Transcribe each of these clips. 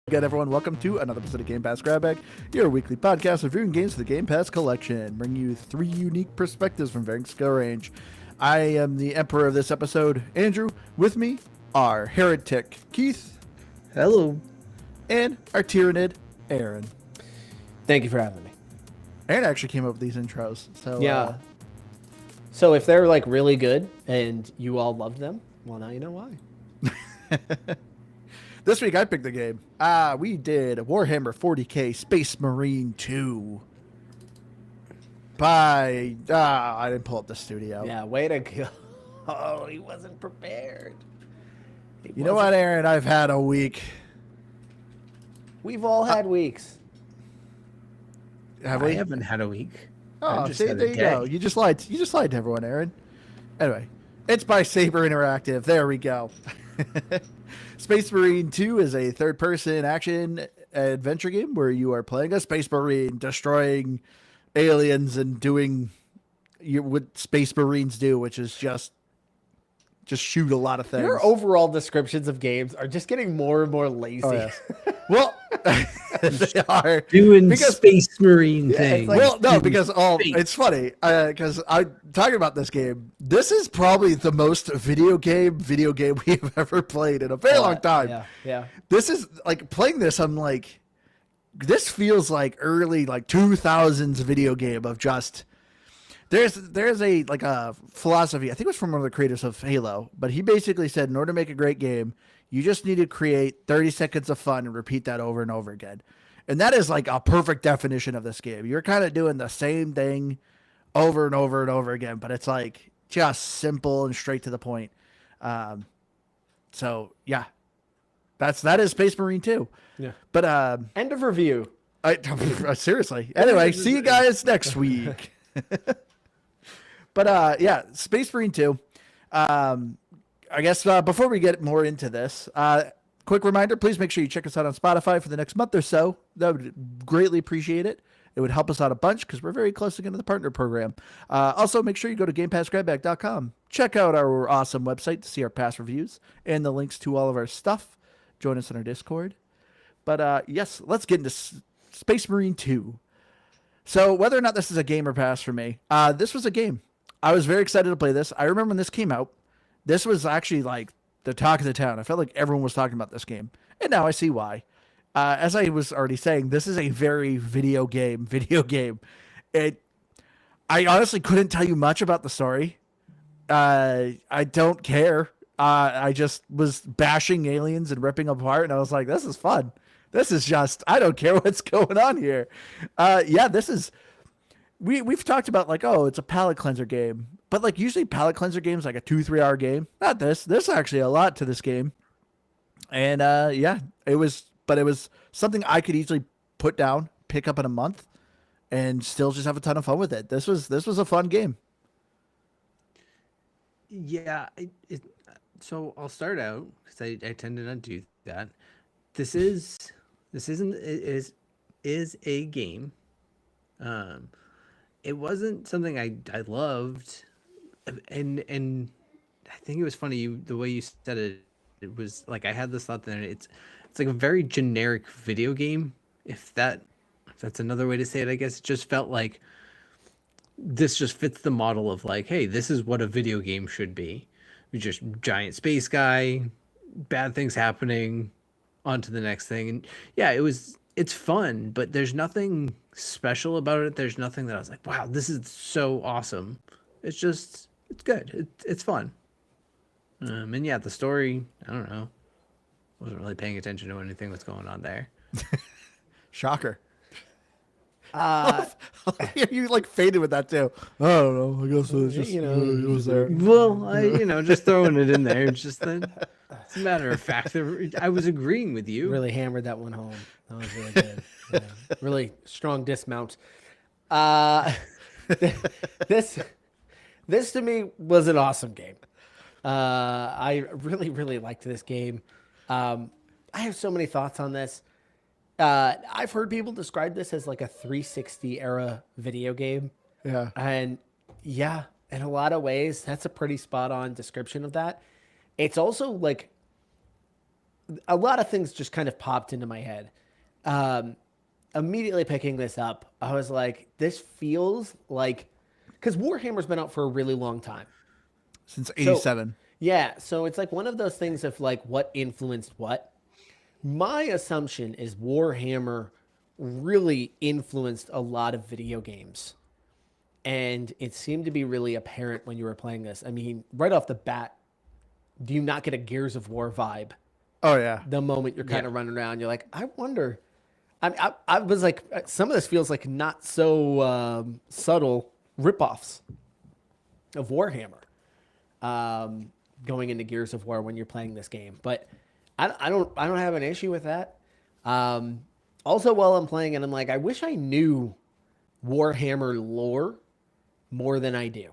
Again, everyone, welcome to another episode of Game Pass Grab Bag, your weekly podcast reviewing games for the Game Pass collection, bringing you three unique perspectives from varying skill range. I am the emperor of this episode, Andrew. With me are Heretic Keith. Hello. And our Tyrannid, Aaron. Thank you for having me. Aaron actually came up with these intros. So yeah. So if they're like really good and you all loved them, well, now you know why. This week I picked the game. We did Warhammer 40k Space Marine 2. I didn't pull up the studio. Yeah, way to go. Oh, he wasn't prepared. You know what, Aaron? I've had a week. We've all had weeks. Have we? I haven't had a week. Oh, see, there you go. You just lied. You just lied to everyone, Aaron. Anyway, it's by Saber Interactive. There we go. Space Marine 2 is a third-person action adventure game where you are playing a Space Marine, destroying aliens and doing what Space Marines do, which is just shoot a lot of things. Your overall descriptions of games are just getting more and more lazy. Oh, yes. Well, they are doing Space Marine things. Like, well, no, because it's funny because I'm talking about this game. This is probably the most video game we have ever played in a very long time. Yeah. This is like playing this. I'm like, this feels like early 2000s video game of just. There's a philosophy. I think it was from one of the creators of Halo, but he basically said in order to make a great game, you just need to create 30 seconds of fun and repeat that over and over again. And that is like a perfect definition of this game. You're kind of doing the same thing over and over and over again, but it's like just simple and straight to the point. So yeah, that is Space Marine 2. Yeah. But end of review. Seriously. Anyway, see you guys next week. But yeah, Space Marine 2. I guess before we get more into this, quick reminder, please make sure you check us out on Spotify for the next month or so. That would greatly appreciate it. It would help us out a bunch because we're very close to getting to the partner program. Also, make sure you go to GamePassGrabBag.com. Check out our awesome website to see our past reviews and the links to all of our stuff. Join us on our Discord. But yes, let's get into Space Marine 2. So whether or not this is a game or pass for me, this was a game. I was very excited to play this. I remember when this came out. This was actually like the talk of the town. I felt like everyone was talking about this game. And now I see why. As I was already saying, this is a very video game. I honestly couldn't tell you much about the story. I don't care. I just was bashing aliens and ripping them apart. And I was like, this is fun. This is just, I don't care what's going on here. Yeah, this is, we've talked about like, oh, it's a palate cleanser game. But like usually palate cleanser games like a 2-3 hour game. Not this. There's actually a lot to this game. And yeah, it was something I could easily put down, pick up in a month, and still just have a ton of fun with it. This was a fun game. Yeah, so I'll start out because I tend to not do that. This is a game. It wasn't something I loved. And I think it was funny the way you said it. It was like I had this thought that it's like a very generic video game. If that's another way to say it, I guess it just felt like this just fits the model of like, hey, this is what a video game should be. We just giant space guy, bad things happening, on to the next thing. And yeah, it's fun, but there's nothing special about it. There's nothing that I was like, wow, this is so awesome. It's good. It's fun. And yeah, the story, I don't know. Wasn't really paying attention to anything that's going on there. Shocker. You like faded with that too. I don't know. I guess it was just, it was there. Well, just throwing it in there. It's just that it's a matter of fact. I was agreeing with you. Really hammered that one home. That was really good. Yeah. Really strong dismount. This to me was an awesome game. I really, really liked this game. I have so many thoughts on this. I've heard people describe this as like a 360 era video game. Yeah. And yeah, in a lot of ways, that's a pretty spot on description of that. It's also like a lot of things just kind of popped into my head. Immediately picking this up, I was like, this feels like, because Warhammer's been out for a really long time. Since 87. Yeah, so it's like one of those things of like what influenced what. My assumption is Warhammer really influenced a lot of video games. And it seemed to be really apparent when you were playing this. I mean, right off the bat, do you not get a Gears of War vibe Oh yeah. the moment you're kind of running around? You're like, I wonder. I was like, some of this feels like not so subtle ripoffs of Warhammer going into Gears of War when you're playing this game. But I don't have an issue with that. Also, while I'm playing it, I'm like, I wish I knew Warhammer lore more than I do.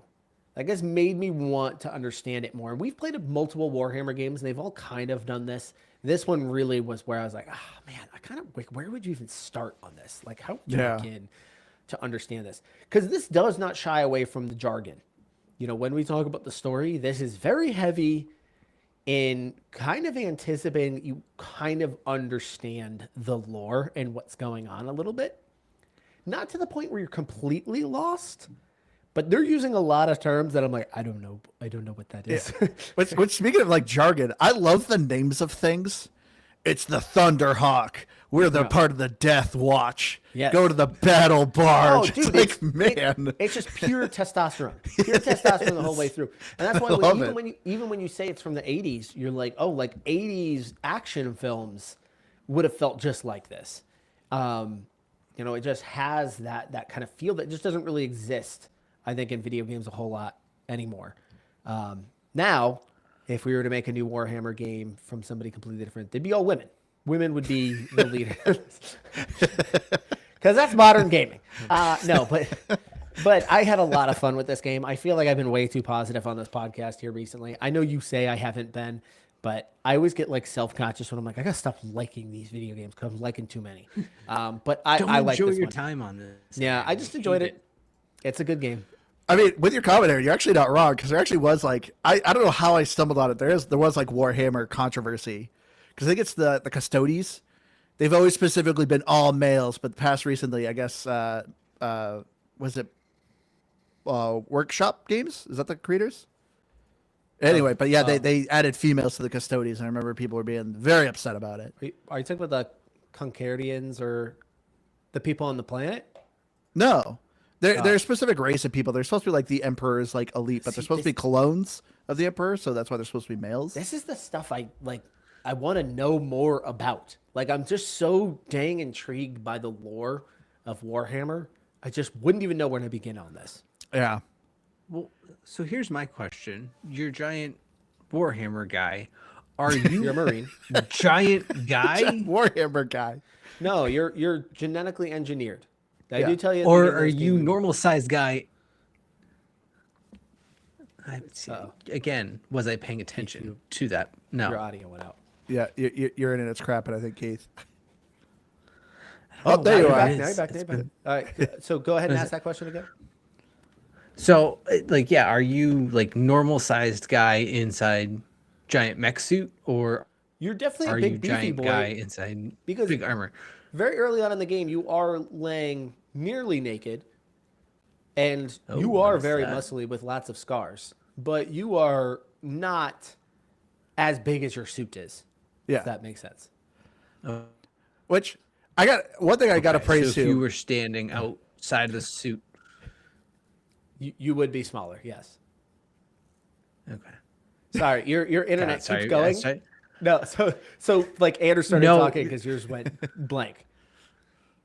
Like, it's made me want to understand it more. We've played multiple Warhammer games, and they've all kind of done this. This one really was where I was like, man, I kind of, like, where would you even start on this? Like, how do I begin to understand this? Because this does not shy away from the jargon. You know, when we talk about the story, this is very heavy in kind of anticipating that you kind of understand the lore and what's going on a little bit. Not to the point where you're completely lost, but they're using a lot of terms that I'm like, I don't know what that is. Yeah. Which speaking of like jargon, I love the names of things. It's the Thunderhawk. We're the part of the Death Watch. Yes. Go to the battle barge. Oh, dude, it's like, man. It's just pure testosterone. Pure testosterone the whole way through. And that's why even when you say it's from the 80s, you're like, oh, like 80s action films would have felt just like this. You know, it just has that kind of feel that just doesn't really exist, I think, in video games a whole lot anymore. Now, if we were to make a new Warhammer game from somebody completely different, they'd be all women. Women would be the leaders. Because that's modern gaming. No, but I had a lot of fun with this game. I feel like I've been way too positive on this podcast here recently. I know you say I haven't been, but I always get like self-conscious when I'm like, I gotta stop liking these video games because I'm liking too many. But I like enjoy this your one. time on this. Yeah, I just enjoyed it. It's a good game. I mean, with your commentary, you're actually not wrong, because there actually was like, I don't know how I stumbled on it. There was like Warhammer controversy, because I think it's the Custodes. They've always specifically been all males, but past recently, I guess, was it Workshop Games? Is that the creators? Anyway, but yeah, they added females to the Custodes. I remember people were being very upset about it. Are you talking about the Concordians or the people on the planet? No. They're a specific race of people. They're supposed to be like the Emperor's like elite, but they're supposed to be clones of the Emperor, so that's why they're supposed to be males. This is the stuff I want to know more about. Like, I'm just so dang intrigued by the lore of Warhammer. I just wouldn't even know where to begin on this. Yeah. Well, so here's my question. You're a giant Warhammer guy. Are you You're a Marine. giant guy? Warhammer guy. No, you're genetically engineered. I do tell you. at the Or beginning of are this you game, normal sized guy? Again, was I paying attention to that? Your No. audio went out. Yeah, your internet's crapping, I think, Keith. Oh, Oh, there you You're are. back. It Now you're is. back. Now you're back. All right. So go ahead and ask that question again. So, like, yeah, are you like normal sized guy inside giant mech suit, or You're definitely are a you big beefy giant boy. guy inside because- big armor? Very early on in the game, you are laying nearly naked, and you Oh, are noticed very that. muscly with lots of scars, but you are not as big as your suit is. Yeah. If that makes sense. Which I got one thing I got to Okay, praise so if you too. were standing outside of the suit, You would be smaller, yes. okay. Sorry, your internet sorry, keeps going. sorry. No, so like Andrew started No. talking because yours went blank.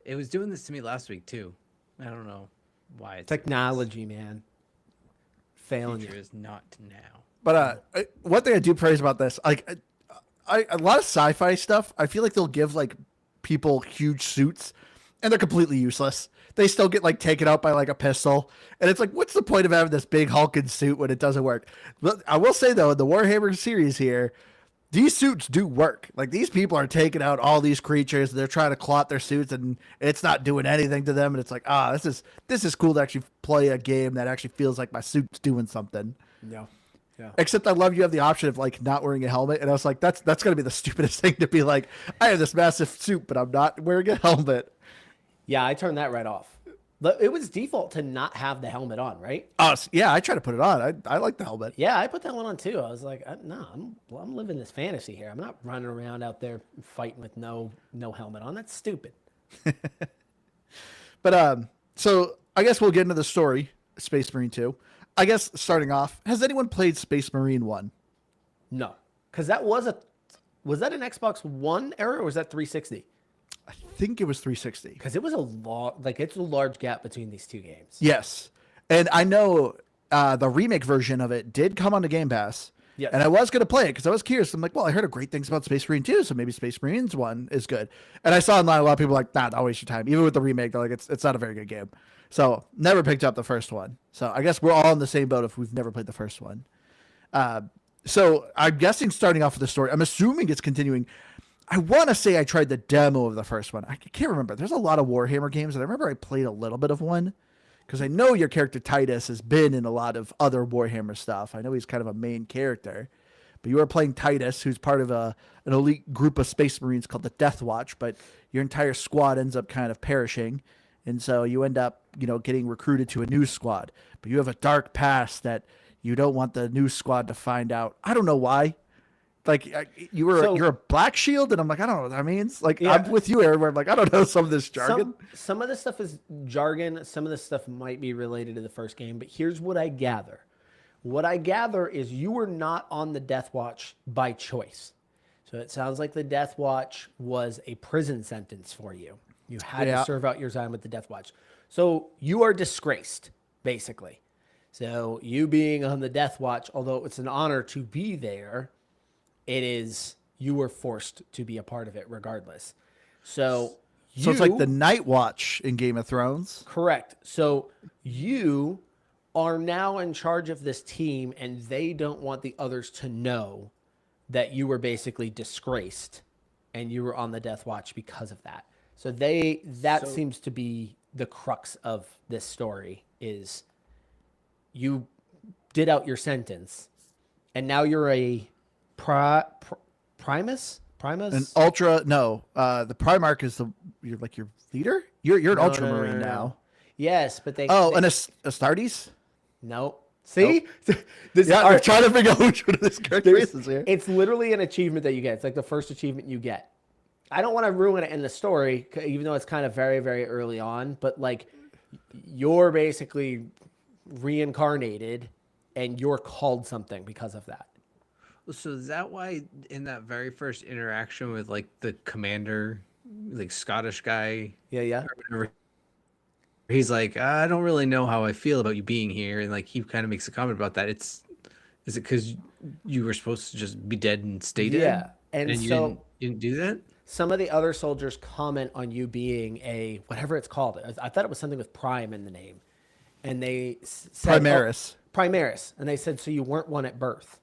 It was doing this to me last week too. I don't know why. It's Technology, man, failing future you. is not now. But one thing I do praise about this, like, a lot of sci-fi stuff, I feel like they'll give like people huge suits, and they're completely useless. They still get like taken out by like a pistol, and it's like, what's the point of having this big hulking suit when it doesn't work? But I will say though, in the Warhammer series here, these suits do work. Like, these people are taking out all these creatures. They're trying to clot their suits, and it's not doing anything to them. And it's like, this is cool to actually play a game that actually feels like my suit's doing something. No, Yeah. Except I love you have the option of like not wearing a helmet, and I was like, that's gonna be the stupidest thing to be like. I have this massive suit, but I'm not wearing a helmet. Yeah, I turned that right off. It was default to not have the helmet on, right? Yeah, I try to put it on. I like the helmet. Yeah, I put that one on too. I was like, no, I'm living this fantasy here. I'm not running around out there fighting with no helmet on. That's stupid. But so I guess we'll get into the story, Space Marine 2. I guess starting off, has anyone played Space Marine 1? No, because was that an Xbox One era or was that 360? I think it was 360. Because it was it's a large gap between these two games. Yes. And I know the remake version of it did come on the Game Pass. Yes. And I was going to play it because I was curious. I'm like, well, I heard great things about Space Marine 2, so maybe Space Marines 1 is good. And I saw online a lot of people like, nah, don't waste your time. Even with the remake, they're like, it's not a very good game. So never picked up the first one. So I guess we're all in the same boat if we've never played the first one. So I'm guessing starting off with the story, I'm assuming it's continuing. I want to say I tried the demo of the first one. I can't remember. There's a lot of Warhammer games, and I remember I played a little bit of one because I know your character Titus has been in a lot of other Warhammer stuff. I know he's kind of a main character, but you are playing Titus, who's part of an elite group of Space Marines called the Death Watch, but your entire squad ends up kind of perishing, and so you end up, getting recruited to a new squad. But you have a dark past that you don't want the new squad to find out. I don't know why. Like you're a Black Shield, and I'm like, I don't know what that means. Like, Yeah. I'm with you, Aaron, where I'm like, I don't know some of this jargon. Some of this stuff is jargon. Some of this stuff might be related to the first game, but here's what I gather. What I gather is you were not on the Death Watch by choice. So it sounds like the Death Watch was a prison sentence for you. You had to serve out your time with the Death Watch. So you are disgraced, basically. So you being on the Death Watch, although it's an honor to be there, you were forced to be a part of it regardless. So it's like the Night Watch in Game of Thrones. Correct. So you are now in charge of this team, and they don't want the others to know that you were basically disgraced and you were on the Death Watch because of that. So that seems to be the crux of this story is you did out your sentence, and now you're a Primus? An Ultra, no. The Primarch is your leader? You're an Ultramarine now. Yes, but And Astartes? No. See? I'm trying to figure out which one of this character is here. It's literally an achievement that you get. It's like the first achievement you get. I don't want to ruin it in the story, even though it's kind of very, very early on, but like you're basically reincarnated and you're called something because of that. So is that why in that very first interaction with like the commander, like Scottish guy, Yeah. he's like, I don't really know how I feel about you being here, and like he kind of makes a comment about that. Is it because you were supposed to just be dead and stay dead? Yeah, and you so didn't do that. Some of the other soldiers comment on you being a whatever it's called. I thought it was something with Prime in the name, and they said Primaris. Primaris, and they said so you weren't one at birth.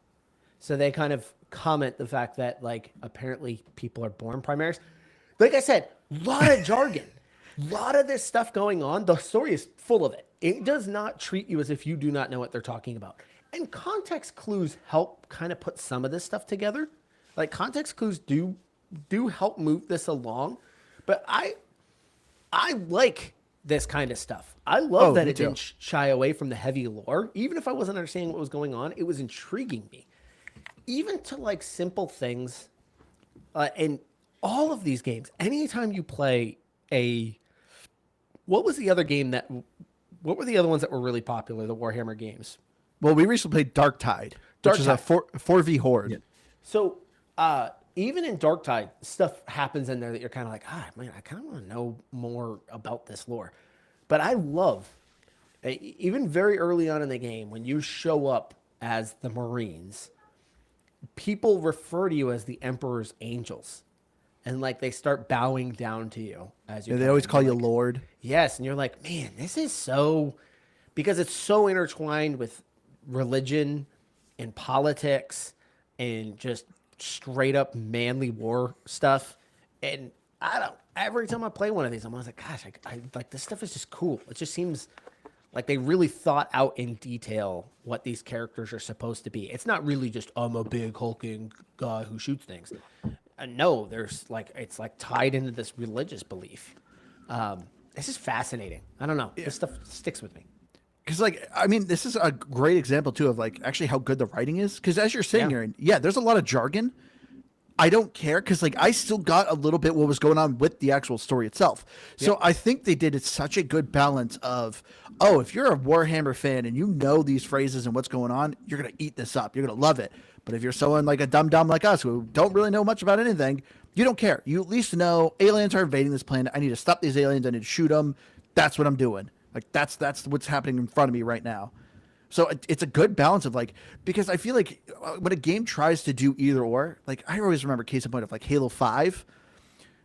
So they kind of comment the fact that like apparently people are born Primaris. Like I said, a lot of jargon, a lot of this stuff going on. The story is full of it. It does not treat you as if you do not know what they're talking about. And context clues help kind of put some of this stuff together. Like context clues do help move this along, but I like this kind of stuff. I love that it didn't shy away from the heavy lore. Even if I wasn't understanding what was going on, it was intriguing me. Even to like simple things, in all of these games, anytime you play what were the other ones that were really popular, the Warhammer games? Well, we recently played Darktide, which is a 4v horde. Yeah. So, even in Darktide, stuff happens in there that you're kind of like, man, I kind of want to know more about this lore. But I love, even very early on in the game, when you show up as the Marines, people refer to you as the Emperor's Angels. And like they start bowing down to you as you. Yeah, they always call you Lord. Yes, and you're like, man, this is so, because it's so intertwined with religion and politics and just straight up manly war stuff. And every time I play one of these, I'm always like, gosh, I like this stuff is just cool. It just seems Like they really thought out in detail what these characters are supposed to be. It's not really just I'm a big hulking guy who shoots things. No, there's like it's like tied into this religious belief. This is fascinating. I don't know. This stuff sticks with me. Because, like, I mean, this is a great example, too, of, like, actually how good the writing is. Because as you're saying, Aaron, there's a lot of jargon. I don't care because, like, I still got a little bit what was going on with the actual story itself. So I think they did such a good balance of, oh, if you're a Warhammer fan and you know these phrases and what's going on, you're going to eat this up. You're going to love it. But if you're someone like a dumb like us who don't really know much about anything, you don't care. You at least know aliens are invading this planet. I need to stop these aliens. I need to shoot them. That's what I'm doing. Like that's what's happening in front of me right now. So it's a good balance of like, because I feel like when a game tries to do either or, like I always remember case in point of like Halo 5,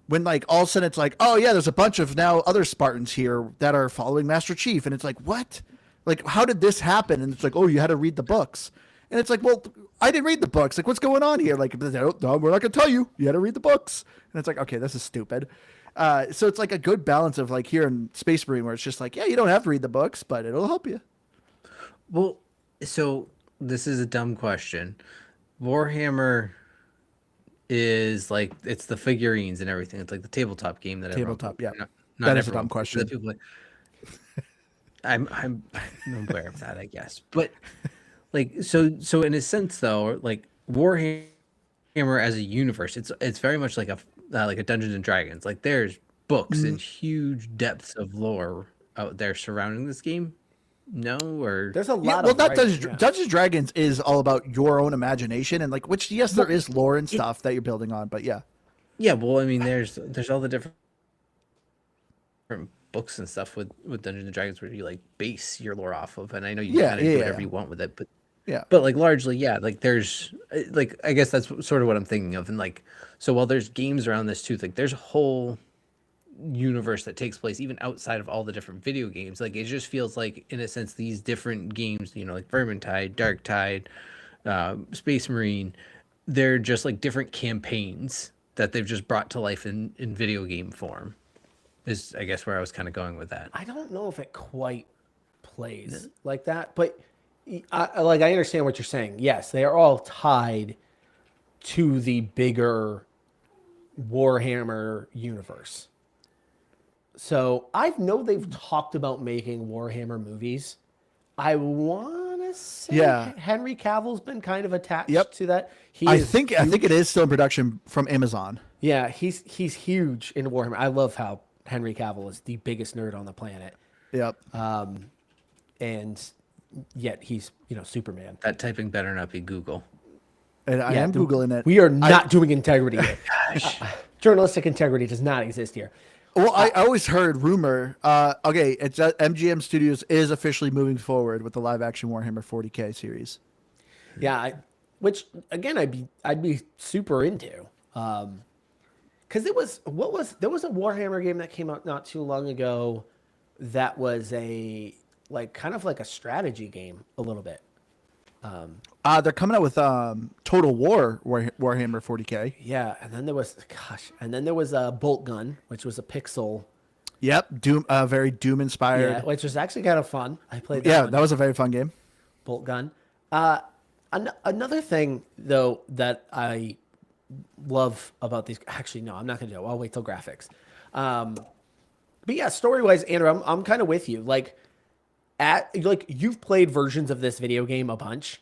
when like all of a sudden it's like, oh yeah, there's a bunch of now other Spartans here that are following Master Chief. And it's like, what? Like, how did this happen? And it's like, oh, you had to read the books. And it's like, well, I didn't read the books. Like, what's going on here? Like, no, we're not going to tell you. You had to read the books. And it's like, okay, this is stupid. So it's like a good balance of like here in Space Marine where it's just like, yeah, you don't have to read the books, but it'll help you. Well, so this is a dumb question. Warhammer is like it's the figurines and everything. It's like the tabletop game that Tabletop, yeah. Not That is a everyone, dumb question. that people I'm aware of that, I guess. But like so in a sense though, like Warhammer as a universe, it's very much like a Dungeons and Dragons. Like there's books and huge depths of lore out there surrounding this game. No, or There's a lot Yeah, of well, that writing, Dungeons and Dragons is all about your own imagination and like, which yes, there is lore and stuff that you're building on, but yeah. yeah. Well, I mean, there's all the different books and stuff with Dungeons and Dragons where you like base your lore off of, and I know you Yeah, kind of do yeah, whatever yeah. you want with it, but Yeah. like largely, yeah. Like there's like I guess that's sort of what I'm thinking of, and like so while there's games around this too, like there's a whole universe that takes place even outside of all the different video games. Like it just feels like in a sense these different games, you know, like Vermintide, Darktide, Space Marine, they're just like different campaigns that they've just brought to life in video game form is I guess where I was kind of going with that. I don't know if it quite plays like that, but I understand what you're saying. Yes, they are all tied to the bigger Warhammer universe. So I know they've talked about making Warhammer movies. I want to say Henry Cavill's been kind of attached to that. I think it is still in production from Amazon. Yeah, he's huge in Warhammer. I love how Henry Cavill is the biggest nerd on the planet. Yep. And yet he's, Superman. That typing better not be Google. And I am Googling it. We are not doing integrity here. Journalistic integrity does not exist here. Well, I always heard rumor. Okay, it's MGM Studios is officially moving forward with the live action Warhammer 40K series. Yeah, which again I'd be super into. Because there was a Warhammer game that came out not too long ago that was a kind of like a strategy game a little bit. They're coming out with Total War Warhammer 40K. Yeah, and then there was a Bolt Gun, which was a pixel. Yep, Doom, very Doom inspired. Yeah, which was actually kind of fun. I played that. Yeah, one. that was a very fun game. Bolt Gun. Another thing though that I love about these. Actually, no, I'm not gonna do it. I'll wait till graphics. But yeah, story wise, Andrew, I'm kind of with you. You've played versions of this video game a bunch,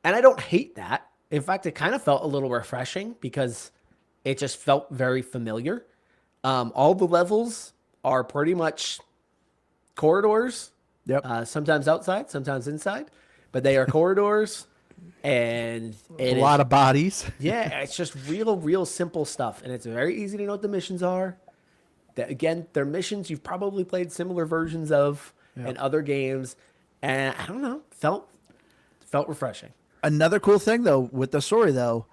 and I don't hate that. In fact, it kind of felt a little refreshing because it just felt very familiar. All the levels are pretty much corridors. Yep. Sometimes outside, sometimes inside, but they are corridors, and A lot of bodies. yeah, it's just real simple stuff, and it's very easy to know what the missions are. Again, they're missions you've probably played similar versions of in other games, and I don't know, felt refreshing. Another cool thing though with the story though,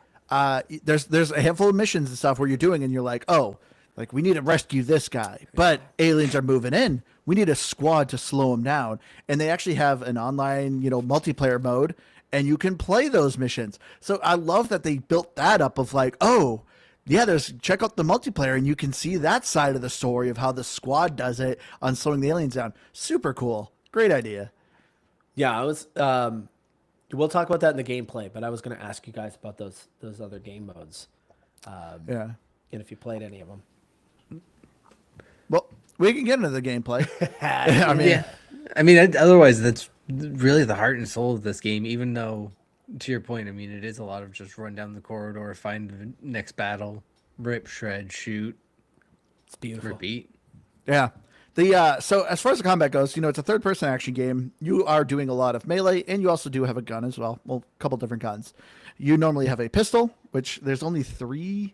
there's a handful of missions and stuff where you're doing and you're like, oh, like we need to rescue this guy, but aliens are moving in. We need a squad to slow them down, and they actually have an online, multiplayer mode, and you can play those missions. So I love that they built that up of like, oh. Yeah, check out the multiplayer, and you can see that side of the story of how the squad does it on slowing the aliens down. Super cool. Great idea. Yeah, I was. We'll talk about that in the gameplay, but I was going to ask you guys about those other game modes, Yeah. and if you played any of them. Well, we can get into the gameplay. I mean, Yeah, I mean, otherwise that's really the heart and soul of this game. Even though, to your point, I mean, it is a lot of just run down the corridor, find the next battle, rip, shred, shoot, It's beautiful. repeat. yeah. So as far as the combat goes, it's a third-person action game. You are doing a lot of melee, and you also do have a gun as well. Well, a couple different guns. You normally have a pistol, which there's only 3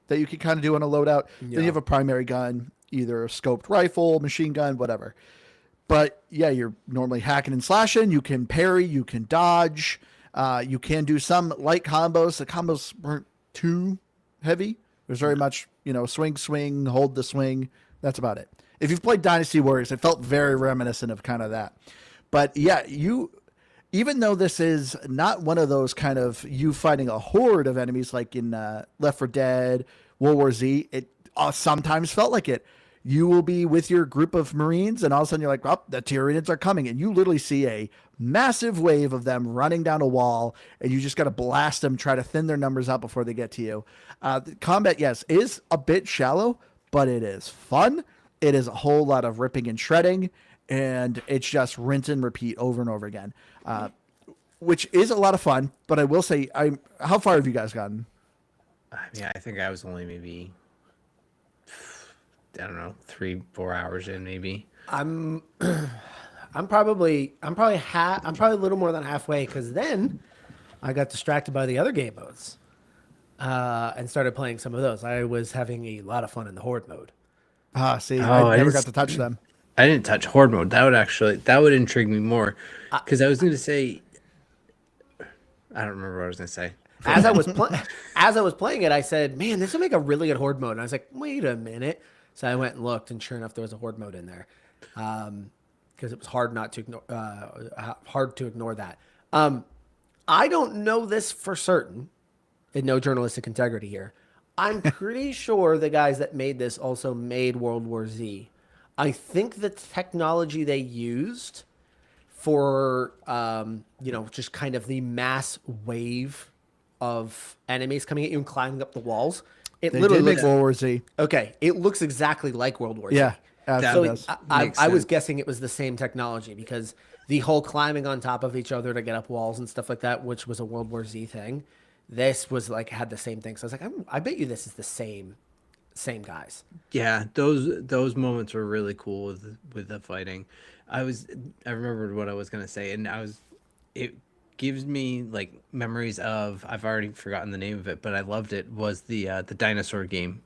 that you can kind of do on a loadout. Then you have a primary gun, either a scoped rifle, machine gun, whatever. But yeah, you're normally hacking and slashing. You can parry, you can dodge, you can do some light combos. The combos weren't too heavy. There's very much, swing, hold the swing. That's about it. If you've played Dynasty Warriors, it felt very reminiscent of kind of that. But yeah, even though this is not one of those kind of you fighting a horde of enemies like in Left 4 Dead, World War Z, it sometimes felt like it. You will be with your group of Marines, and all of a sudden you're like, oh, the Tyranids are coming. And you literally see a massive wave of them running down a wall, and you just got to blast them, try to thin their numbers out before they get to you. The combat, yes, is a bit shallow, but it is fun. It is a whole lot of ripping and shredding, and it's just rinse and repeat over and over again, which is a lot of fun. But I will say, how far have you guys gotten? I mean, I think I was only maybe, I don't know, 3-4 hours in, maybe. I'm probably a little more than halfway, because then I got distracted by the other game modes, and started playing some of those. I was having a lot of fun in the horde mode. See, Oh, I I never didn't got to touch them. I didn't touch horde mode. That would intrigue me more, because I was going to say, I don't remember what I was going to say. As I was playing it, I said, "Man, this would make a really good horde mode." And I was like, "Wait a minute!" So I went and looked, and sure enough, there was a horde mode in there, because it was hard to ignore that. I don't know this for certain, and no journalistic integrity here. I'm pretty sure the guys that made this also made World War Z. I think the technology they used for, just kind of the mass wave of enemies coming at you and climbing up the walls. It They literally did make looks, World War Z. okay. It looks exactly like World War Z. Yeah, That So does. Makes I was sense. guessing it was the same technology, because the whole climbing on top of each other to get up walls and stuff like that, which was a World War Z thing, this was like had the same thing. So I was like, I bet you this is the same guys. Yeah, those moments were really cool with the fighting. I remembered what I was gonna say, and it gives me like memories of, I've already forgotten the name of it, but I loved it, was the dinosaur game.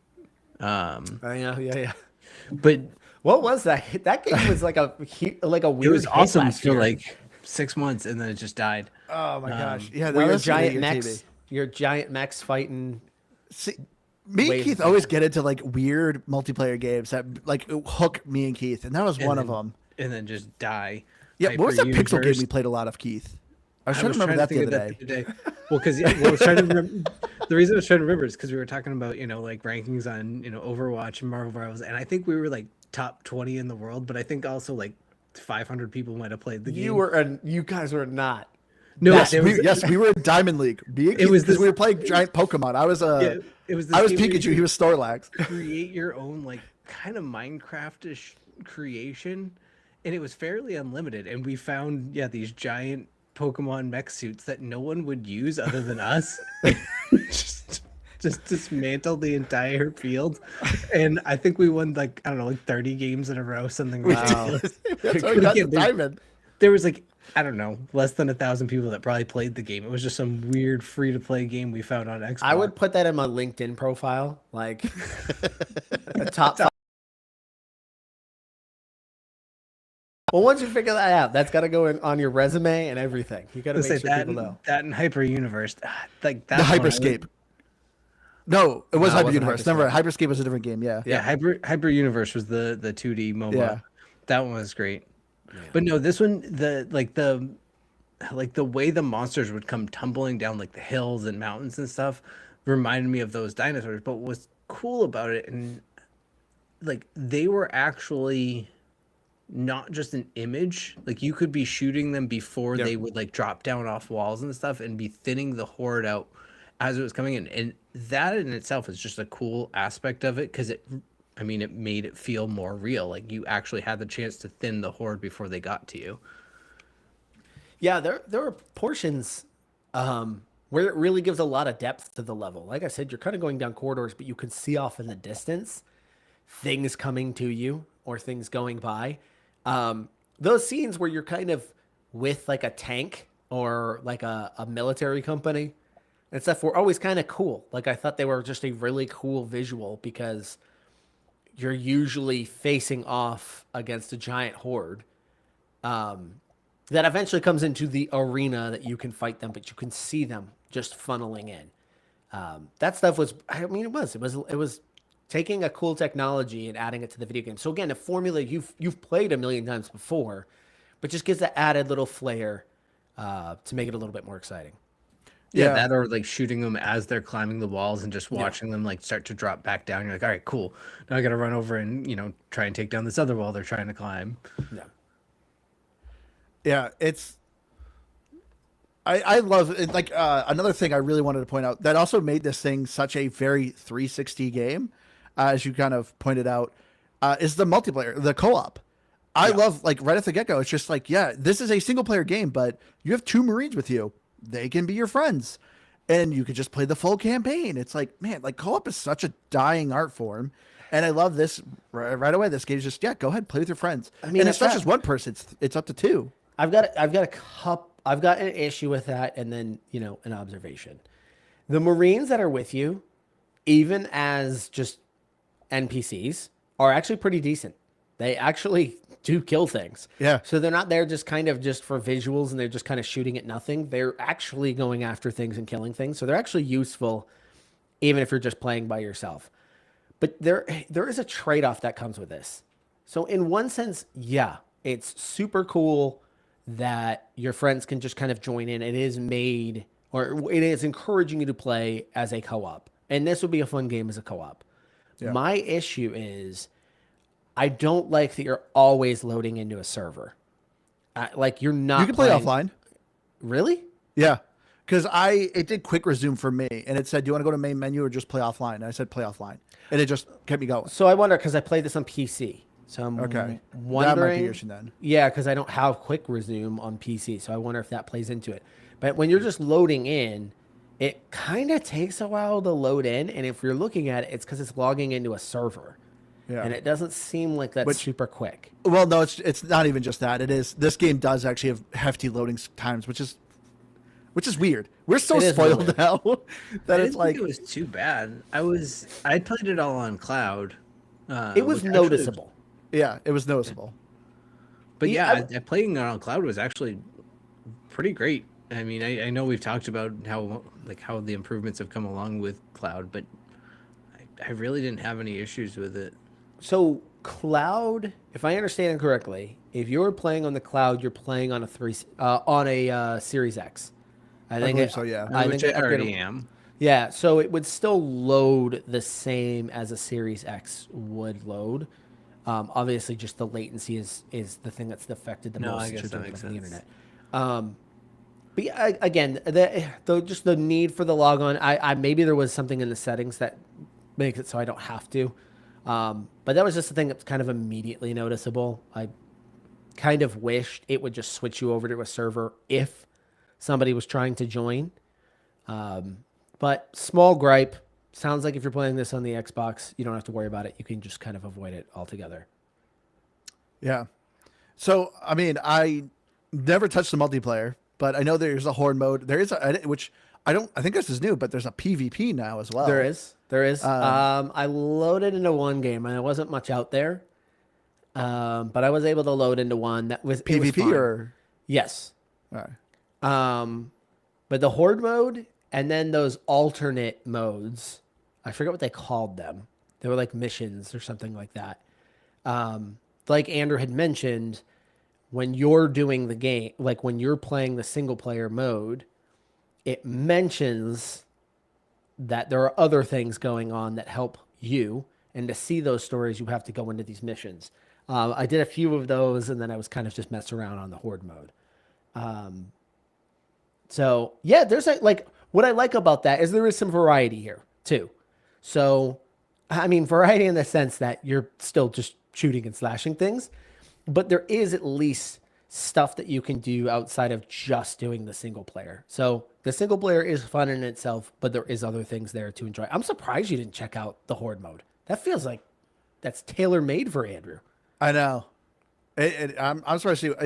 I know, yeah. But What was that? That game was like a it weird. was hit awesome last for year. like 6 months, and then it just died. Oh my gosh! Yeah, Where your that's gonna giant get your mechs, TV. your giant mechs fighting. See, me and waves Keith of always get into like weird multiplayer games that like hook me and Keith, and that was one of them. And then just die. Yeah, what was that Hyper pixel game Universe. we played a lot of, Keith? I was I trying was to remember that think the of other day. Well, because I was trying to remember. The reason I was trying to remember is because we were talking about like rankings on Overwatch and Marvel Rivals, and I think we were like top 20 in the world, but I think also like 500 people might have played the game. You guys were not. No, Yes, there was, we were in Diamond League. Me and It Keith, was because this- we were playing giant Pokemon. I was yeah, it was. This I was game where you Pikachu. He was Snorlax. create your own like kind of Minecraft-ish creation, and it was fairly unlimited. And we found these giant Pokemon mech suits that no one would use other than us. just dismantled the entire field, and I think we won like, I don't know, like 30 games in a row, something ridiculous. That's how we got the Again, there- diamond. There was like, I don't know, less than 1,000 people that probably played the game. It was just some weird free-to-play game we found on Xbox. I would put that in my LinkedIn profile, like a top. Well, once you figure that out, that's got to go on your resume and everything. You got to Let's make say sure that, people know. that and Hyper Universe, like that. The Hyperscape. No, it was No, it Hyper wasn't Universe. Never. Hyperscape was a different game. Yeah. Yeah, Hyper Universe was the 2D MOBA. Yeah. That one was great. But no, this one, the way the monsters would come tumbling down like the hills and mountains and stuff reminded me of those dinosaurs. But what was cool about it, and like they were actually not just an image. Like you could be shooting them before Yep. they would like drop down off walls and stuff, and be thinning the horde out as it was coming in. And that in itself is just a cool aspect of it, because I mean, it made it feel more real. Like you actually had the chance to thin the horde before they got to you. Yeah, there are portions where it really gives a lot of depth to the level. Like I said, you're kind of going down corridors, but you can see off in the distance things coming to you or things going by. Those scenes where you're kind of with like a tank or like a military company and stuff were always kind of cool. Like I thought they were just a really cool visual because you're usually facing off against a giant horde. That eventually comes into the arena that you can fight them, but you can see them just funneling in. That stuff was, I mean, it was taking a cool technology and adding it to the video game. So again, a formula you've played a million times before, but just gives that added little flair to make it a little bit more exciting. Yeah, that or like shooting them as they're climbing the walls and just watching them like start to drop back down. You're like, all right, cool. Now I got to run over and try and take down this other wall they're trying to climb. Yeah. Yeah, I love it. Like another thing I really wanted to point out that also made this thing such a very 360 game, as you kind of pointed out, is the multiplayer, the co-op. I love, like, right at the get-go, it's just like, yeah, this is a single player game, but you have 2 Marines with you. They can be your friends, and you could just play the full campaign. It's like, man, like co-op is such a dying art form. And I love this right away. This game is just, yeah, go ahead, play with your friends. I mean, and it's not just one person; it's up to 2. I've got an issue with that, and then an observation. The Marines that are with you, even as just NPCs, are actually pretty decent. They actually do kill things. Yeah. So they're not there just kind of just for visuals, and they're just kind of shooting at nothing. They're actually going after things and killing things. So they're actually useful, even if you're just playing by yourself. But there is a trade-off that comes with this. So in one sense, yeah, it's super cool that your friends can just kind of join in. It is made, or it is encouraging you to play as a co-op. And this would be a fun game as a co-op. Yeah. My issue is I don't like that you're always loading into a server. Like you're not. You can play offline. Really? Yeah. Because it did quick resume for me, and it said, do you want to go to main menu or just play offline? And I said play offline. And it just kept me going. So I wonder, because I played this on PC. So I'm wondering. That might be your issue then. Yeah, because I don't have quick resume on PC. So I wonder if that plays into it. But when you're just loading in, it kind of takes a while to load in. And if you're looking at it, it's because it's logging into a server. Yeah. And it doesn't seem like that's super quick. Well, no, it's not even just that. It is. This game does actually have hefty loading times, which is weird. We're so spoiled now that it's like it was too bad. I played it all on cloud. It was noticeable. Yeah, it was noticeable. But yeah, playing it on cloud was actually pretty great. I mean, I know we've talked about how the improvements have come along with cloud, but I really didn't have any issues with it. So cloud, if I understand correctly, if you're playing on the cloud, you're playing on a Series X. I think so, yeah. I already am. Yeah, so it would still load the same as a Series X would load. Obviously, just the latency is the thing that's affected the most. I guess that makes sense. The internet. But yeah, again, just the need for the logon. I maybe there was something in the settings that makes it so I don't have to. But that was just the thing that's kind of immediately noticeable. I kind of wished it would just switch you over to a server if somebody was trying to join. But small gripe. Sounds like if you're playing this on the Xbox, you don't have to worry about it. You can just kind of avoid it altogether. Yeah. So, I mean, I never touched the multiplayer, but I know there's a horde mode. There is which I think this is new, but there's a PvP now as well. There is. I loaded into one game, and there wasn't much out there. But I was able to load into one that was PvP or yes. All right. But the horde mode and then those alternate modes, I forget what they called them. They were like missions or something like that. Like Andrew had mentioned, when you're doing the game, like when you're playing the single player mode, it mentions that there are other things going on that help you. And to see those stories, you have to go into these missions. I did a few of those, and then I was kind of just messing around on the horde mode. So yeah, there's like what I like about that is there is some variety here too. So, I mean, variety in the sense that you're still just shooting and slashing things, but there is at least stuff that you can do outside of just doing the single player. So the single player is fun in itself, but there is other things there to enjoy. I'm surprised you didn't check out the horde mode. That feels like that's tailor made for Andrew. I know. I'm surprised too.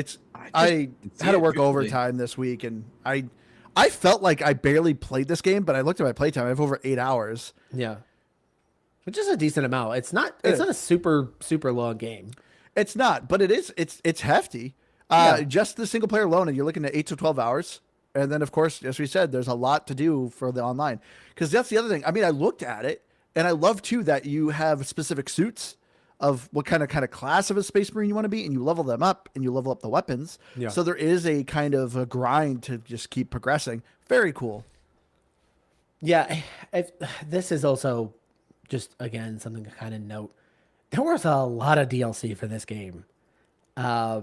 I had to work overtime this week, and I felt like I barely played this game, but I looked at my playtime. I have over 8 hours. Yeah, which is a decent amount. It's not a super long game. It's not, but it's hefty. Just the single player alone, and you're looking at 8 to 12 hours. And then, of course, as we said, there's a lot to do for the online. Because that's the other thing. I mean, I looked at it, and I love, too, that you have specific suits of what kind of class of a Space Marine you want to be, and you level them up, and you level up the weapons. Yeah. So there is a kind of a grind to just keep progressing. Very cool. Yeah, this is also just, again, something to kind of note. There was a lot of DLC for this game. A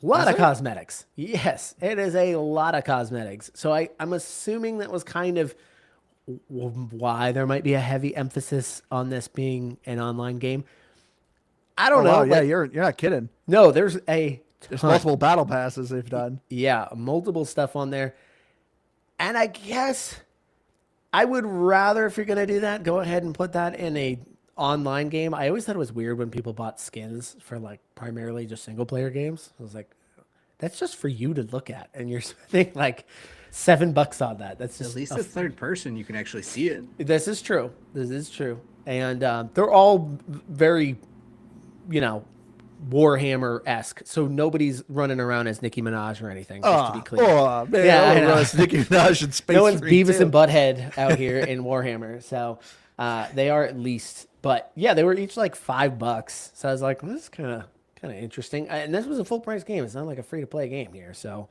lot of cosmetics. Yes, it is a lot of cosmetics. So I'm assuming that was kind of why there might be a heavy emphasis on this being an online game. I don't know. Wow, yeah, you're not kidding. No, there's multiple battle passes they've done. Yeah, multiple stuff on there. And I guess I would rather, if you're going to do that, go ahead and put that in a online game. I always thought it was weird when people bought skins for like primarily just single player games. I was like, that's just for you to look at, and you're spending like $7 on that. That's just At least a third person, you can actually see it. This is true. This is true. And they're all very, Warhammer-esque. So nobody's running around as Nicki Minaj or anything, just to be clear. Oh, man. Yeah, I I know. Nicki Minaj and Space No one's Marine Beavis too. and Butthead out here in Warhammer. So they are at least. But yeah, they were each like $5. So I was like, this is kind of interesting. And this was a full price game. It's not like a free to play game here. So,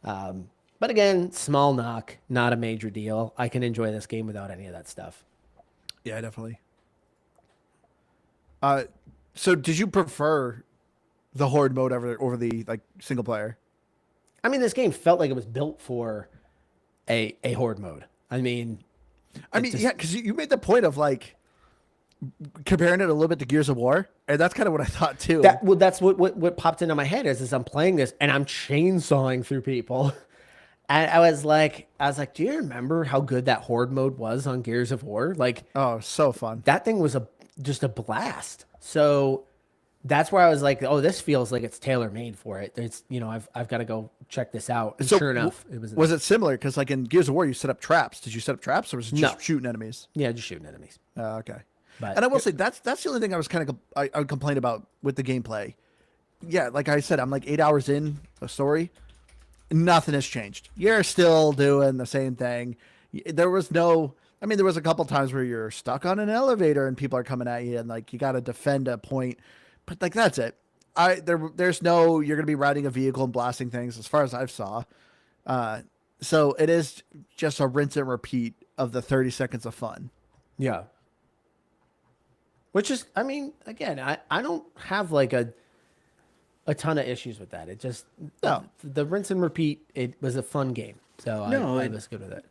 but again, small knock, not a major deal. I can enjoy this game without any of that stuff. Yeah, definitely. So did you prefer the horde mode over the like single player? I mean, this game felt like it was built for a horde mode. I mean, Yeah, because you made the point of like comparing it a little bit to Gears of War, and that's kind of what I thought too. That's what popped into my head is I'm playing this and I'm chainsawing through people. And I was like, do you remember how good that horde mode was on Gears of War? Like, Oh, so fun. that thing was just a blast. So that's where I was like, oh, this feels like it's tailor made for it. It's, I've got to go check this out. And So sure enough, it was. Was it similar? Because like in Gears of War, you set up traps. Did you set up traps, or was it just No. shooting enemies? Yeah, just shooting enemies. Okay. But And I will say that's the only thing I was I would complain about with the gameplay. Yeah, like I said, I'm like 8 hours in the story. Nothing has changed. You're still doing the same thing. There was a couple times where you're stuck on an elevator and people are coming at you and like you got to defend a point, but like that's it. There's no you're gonna be riding a vehicle and blasting things as far as I've saw. So it is just a rinse and repeat of the 30 seconds of fun. yeah. Which is, I mean, again, I don't have like a ton of issues with that. It just, No. the rinse and repeat, it was a fun game. So I was good with it.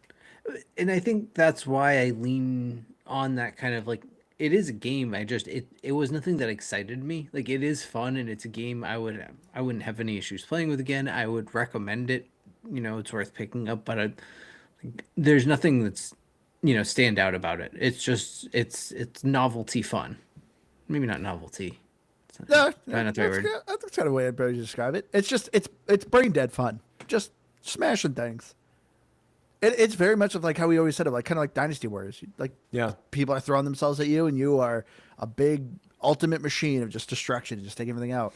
And I think that's why I lean on that kind of like it is a game. It was nothing that excited me. Like it is fun and it's a game I wouldn't have any issues playing with again. I would recommend it. It's worth picking up, but there's nothing that's stand out about it. It's just it's novelty fun. Maybe not novelty. No, Probably not the right word. that's kind of the way I'd better describe it. It's just it's brain dead fun, just smashing things. It's very much of like how we always said it, like kind of like Dynasty Warriors. Like people are throwing themselves at you, and you are a big ultimate machine of just destruction, and just take everything out.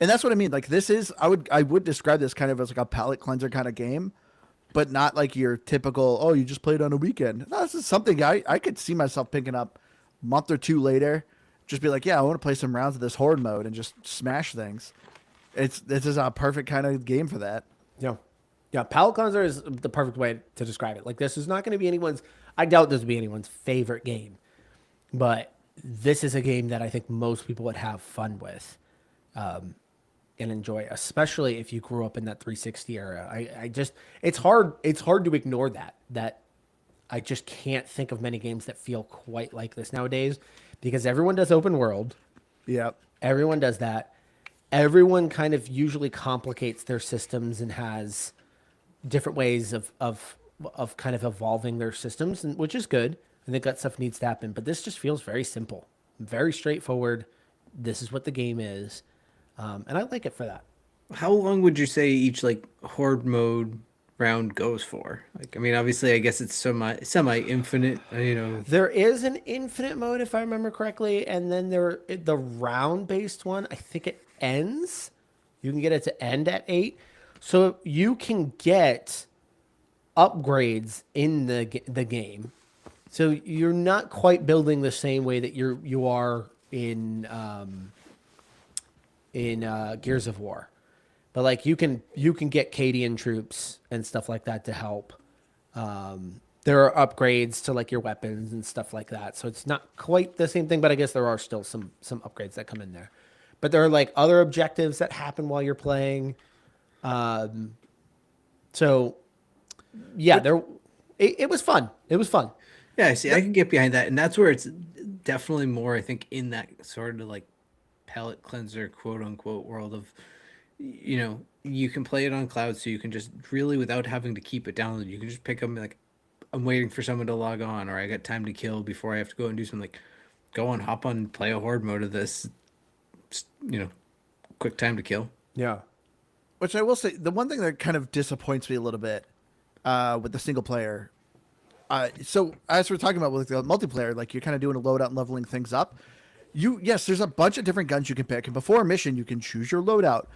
And that's what I mean. Like this is I would describe this kind of as like a palate cleanser kind of game, but not like your typical you just played on a weekend. No, this is something I could see myself picking up a month or two later. Just be like, yeah, I want to play some rounds of this horde mode and just smash things. This is a perfect kind of game for that. Yeah. Yeah. Palate cleanser is the perfect way to describe it. Like this is not going to be I doubt this will be anyone's favorite game, but this is a game that I think most people would have fun with. and enjoy, especially if you grew up in that 360 era. I just it's hard to ignore that I just can't think of many games that feel quite like this nowadays because everyone does open world. Yep. Everyone does that. Everyone kind of usually complicates their systems and has different ways of kind of evolving their systems, and which is good. I think that stuff needs to happen, but this just feels very simple, very straightforward. This is what the game is, and I like it for that. How long would you say each like horde mode round goes for? Like, I mean, obviously, I guess it's semi infinite. You know, There is an infinite mode, if I remember correctly, and then the round based one. I think it ends. You can get it to end at 8, so you can get upgrades in the game. So you're not quite building the same way that you are in Gears of War, but like you can get Cadian troops and stuff like that to help. There are upgrades to like your weapons and stuff like that. So it's not quite the same thing, but I guess there are still some upgrades that come in there. But there are like other objectives that happen while you're playing. So yeah, it was fun. It was fun. yeah, I see. I can get behind that, and that's where it's definitely more. I think in that sort of like palette cleanser, quote unquote, world of, you know, you can play it on cloud, so you can just really without having to keep it downloaded, you can just pick up and like, I'm waiting for someone to log on, or I got time to kill before I have to go and do something. Like, go on, hop on, play a horde mode of this. Just, you know, quick time to kill. Yeah. Which I will say, the one thing that kind of disappoints me a little bit with the single player. So as we're talking about with the multiplayer, like you're kind of doing a loadout and leveling things up. Yes, there's a bunch of different guns you can pick, and before a mission, you can choose your loadout.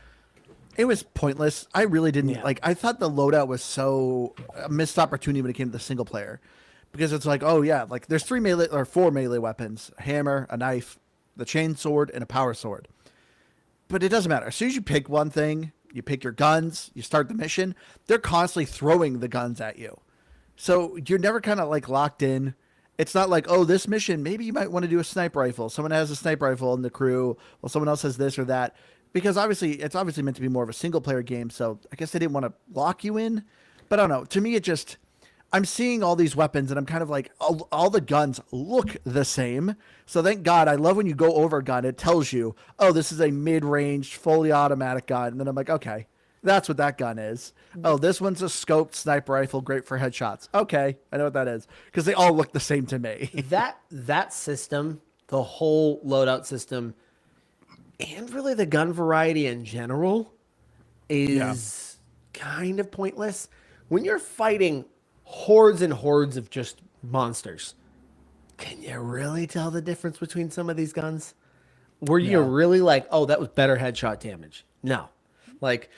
It was pointless. I really didn't like. I thought the loadout was so a missed opportunity when it came to the single player, because it's like, oh yeah, like there's 4 melee weapons: a hammer, a knife, the chain sword, and a power sword. But it doesn't matter. As soon as you pick one thing, you pick your guns, you start the mission, they're constantly throwing the guns at you. So you're never kind of like locked in. It's not like, oh, this mission, maybe you might want to do a sniper rifle. Someone has a sniper rifle in the crew, well, someone else has this or that. Because it's obviously meant to be more of a single player game. So I guess they didn't want to lock you in. But I don't know. To me, I'm seeing all these weapons and I'm kind of like, all the guns look the same. So thank God, I love when you go over a gun, it tells you, oh, this is a mid-range, fully automatic gun. And then I'm like, okay, that's what that gun is. Oh, this one's a scoped sniper rifle, great for headshots. Okay, I know what that is. Because they all look the same to me. that system, the whole loadout system, and really the gun variety in general is kind of pointless. When you're fighting hordes and hordes of just monsters, can you really tell the difference between some of these guns? Were you really like, oh, that was better headshot damage? No. Like,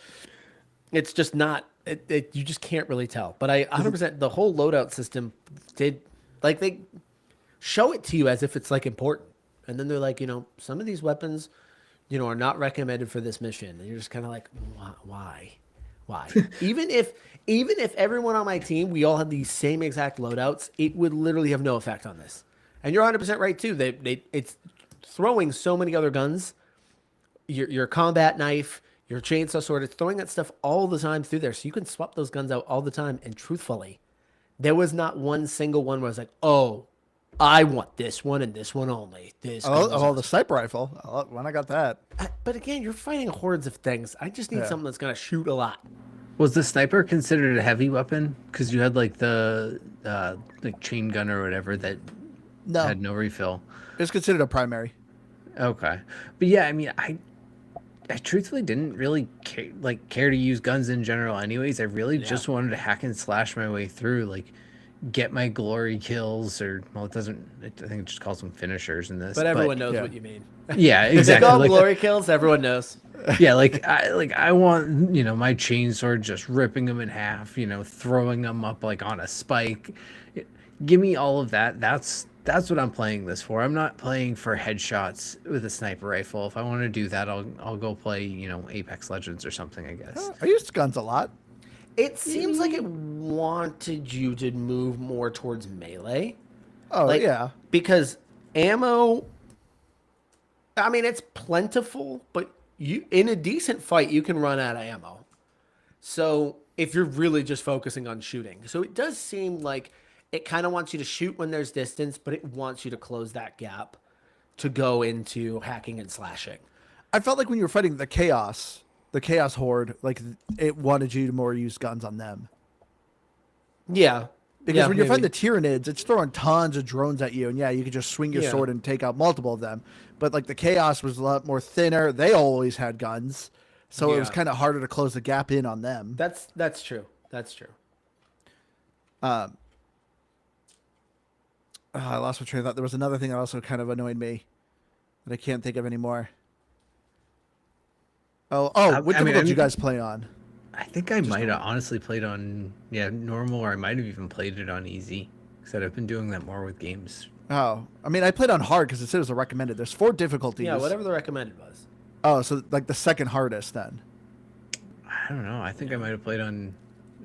it's just not, you just can't really tell. But I 100%, the whole loadout system did, like, they show it to you as if it's like important. And then they're like, you know, some of these weapons, you know, are not recommended for this mission. And you're just kind of like, why? even if everyone on my team, we all had these same exact loadouts, it would literally have no effect on this. And you're 100% right too. It's throwing so many other guns, your combat knife, your chainsaw sword, it's throwing that stuff all the time through there. So you can swap those guns out all the time. And truthfully, there was not one single one where I was like, oh, I want this one and this one only. This The sniper rifle. When I got that. But again, you're fighting hordes of things. I just need something that's going to shoot a lot. Was the sniper considered a heavy weapon? Because you had like the like chain gun or whatever that had no refill. It's considered a primary. Okay, but yeah, I mean, I truthfully didn't really care to use guns in general. Anyways, I really just wanted to hack and slash my way through, like get my glory kills, or well, it doesn't. I think it just calls them finishers in this. But everyone knows what you mean. Yeah, exactly. They call them glory kills. Everyone knows. Yeah, I want, you know, my chainsword just ripping them in half, you know, throwing them up like on a spike. Give me all of that. That's what I'm playing this for. I'm not playing for headshots with a sniper rifle. If I want to do that, I'll go play, you know, Apex Legends or something, I guess. I used guns a lot. It seems like it wanted you to move more towards melee. Oh, like, yeah. Because ammo, I mean, it's plentiful, but you in a decent fight, you can run out of ammo. So if you're really just focusing on shooting, so it does seem like it kind of wants you to shoot when there's distance, but it wants you to close that gap to go into hacking and slashing. I felt like when you were fighting the chaos horde, like it wanted you to more use guns on them. Yeah. Because Yeah, when you're fighting maybe. the Tyranids, it's throwing tons of drones at you, and yeah, you could just swing your Yeah. sword and take out multiple of them. But like the Chaos was a lot more thinner. They always had guns, so it was Yeah. kind of harder to close the gap in on them. That's true. That's true. I lost my train of thought. There was another thing that also kind of annoyed me that I can't think of anymore. What I difficulty mean, did you guys play on? I think I might have honestly played on normal, or I might have even played it on easy. Because I've been doing that more with games. Oh, I mean, I played on hard because it said it was a recommended. There's 4 difficulties. Yeah, whatever the recommended was. Oh, so like the second hardest then. I don't know. I think I might have played on.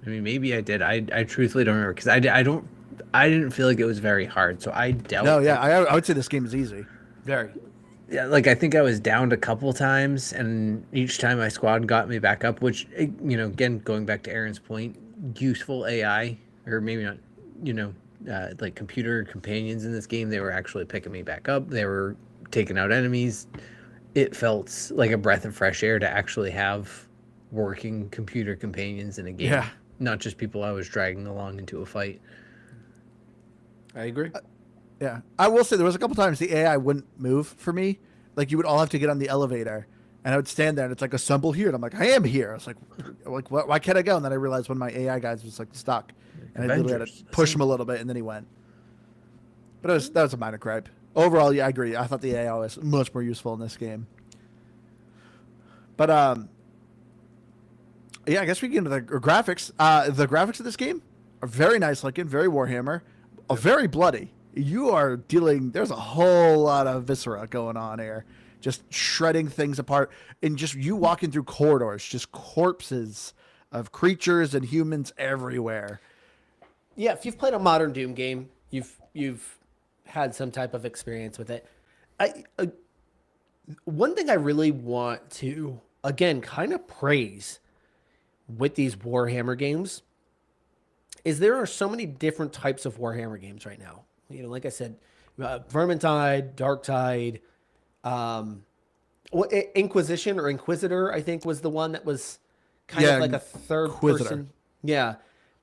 I mean, maybe I did. I truthfully don't remember because I didn't feel like it was very hard. So I doubt. No, yeah, that- I would say this game is easy. Very. Yeah, like I think I was downed a couple times, and each time my squad got me back up. Which again, going back to Aaron's point, useful AI, or maybe not. Like computer companions in this game, they were actually picking me back up. They were taking out enemies. It felt like a breath of fresh air to actually have working computer companions in a game, Yeah. not just people I was dragging along into a fight. I agree. Yeah, I will say there was a couple times the AI wouldn't move for me. Like you would all have to get on the elevator, and I would stand there, and it's like assemble here, and I'm like, I am here. I was like, why can't I go? And then I realized one of my AI guys was like stuck, and I literally had Avengers. to push him a little bit, and then he went. But that was a minor gripe. Overall, yeah, I agree. I thought the AI was much more useful in this game. But yeah, I guess we can get into the graphics. The graphics of this game are very nice looking, very Warhammer, very bloody. You are dealing. There's a whole lot of viscera going on here, just shredding things apart, and just you walking through corridors, just corpses of creatures and humans everywhere. Yeah, if you've played a modern Doom game, you've had some type of experience with it. One thing I really want to again kind of praise with these Warhammer games is there are so many different types of Warhammer games right now. Like I said, Vermintide, Darktide, Inquisition or Inquisitor, I think was the one that was kind Yeah, of like a third Inquisitor. person. Yeah.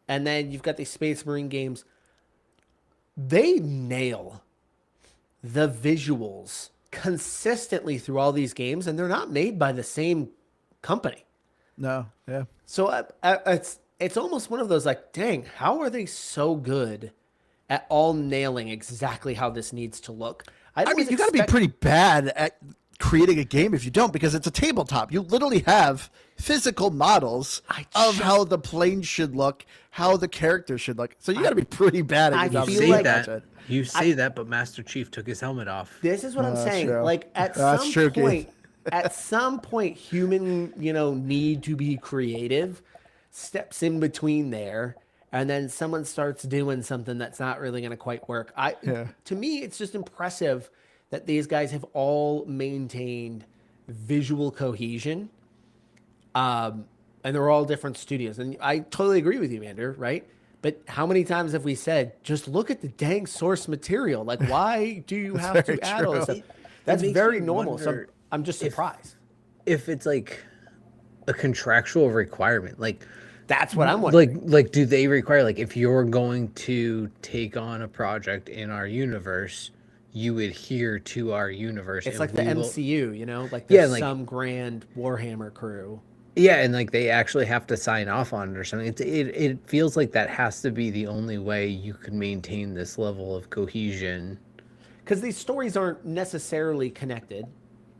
And then you've got these Space Marine games. They nail the visuals consistently through all these games, and they're not made by the same company. No, yeah. So it's almost one of those like, dang, how are they so good at all nailing exactly how this needs to look? I mean, you got to be pretty bad at creating a game if you don't, because it's a tabletop. You literally have physical models of how the plane should look, how the characters should look. So you got to be pretty bad at I your job. feel Say like- that. You say that, but Master Chief took his helmet off. This is what I'm That's saying. true. Like at That's some true, Keith. point, at some point, human, need to be creative, steps in between there, and then someone starts doing something that's not really going to quite work. To me, it's just impressive that these guys have all maintained visual cohesion. And they're all different studios. And I totally agree with you, Andrew, right? But how many times have we said, just look at the dang source material? Like, why do you have to very add all this true. stuff? That's makes very me normal. So wonder I'm just surprised. If it's like a contractual requirement, like That's what I'm wondering. like do they require, like, if you're going to take on a project in our universe, you adhere to our universe? It's and like the we will- MCU, like Yeah, there's like- some grand Warhammer crew. Yeah, and like they actually have to sign off on it or something. It feels like that has to be the only way you can maintain this level of cohesion. Because these stories aren't necessarily connected.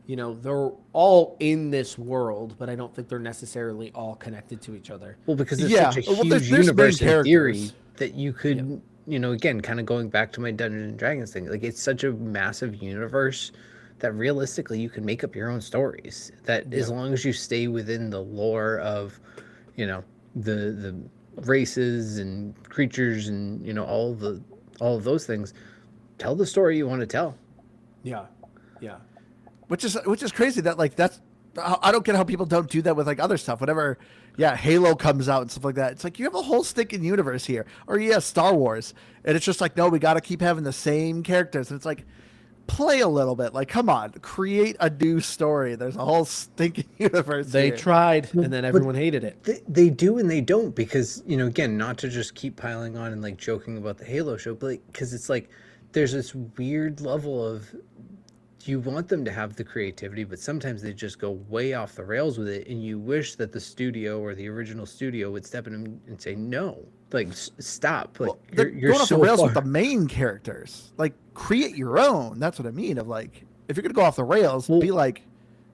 They're all in this world, but I don't think they're necessarily all connected to each other. Well, because it's Yeah, such a well, huge there's main universe in theory characters. that you could, again, kind of going back to my Dungeons and Dragons thing, like it's such a massive universe that realistically you can make up your own stories. That as long as you stay within the lore of, the races and creatures and all of those things, tell the story you want to tell. Yeah. Yeah. Which is crazy that like that's I don't get how people don't do that with like other stuff. Whenever, yeah, Halo comes out and stuff like that, it's like you have a whole stinking universe here. Or yeah, Star Wars, and it's just like, no, we got to keep having the same characters. And it's like, play a little bit. Like, come on, create a new story. There's a whole stinking universe. They here. tried, and then everyone hated it. They do and they don't, because, you know, again, not to just keep piling on and like joking about the Halo show, but because it's like there's this weird level of, you want them to have the creativity, but sometimes they just go way off the rails with it, and you wish that the studio or the original studio would step in and say no, like stop. Like, Well, they're you're going off so the rails far. with the main characters. Like, create your own. That's what I mean. Of like, if you're gonna go off the rails, be like,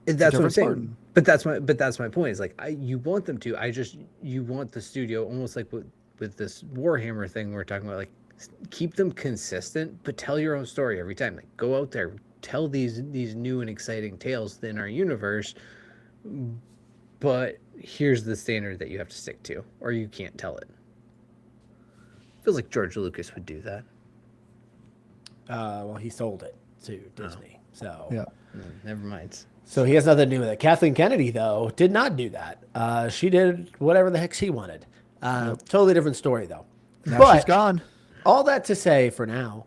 And that's what I'm different saying. Spartan. But that's my point. Is like, you want them to. You want the studio, almost like with this Warhammer thing we're talking about. Like, keep them consistent, but tell your own story every time. Like, go out there, tell these new and exciting tales in our universe. But here's the standard that you have to stick to, or you can't tell it. Feels like George Lucas would do that. Well, he sold it to Disney, so yeah. No, never mind. So he has nothing to do with it. Kathleen Kennedy, though, did not do that. She did whatever the heck she wanted. Totally different story, though. Now But she's gone. all that to say, for now,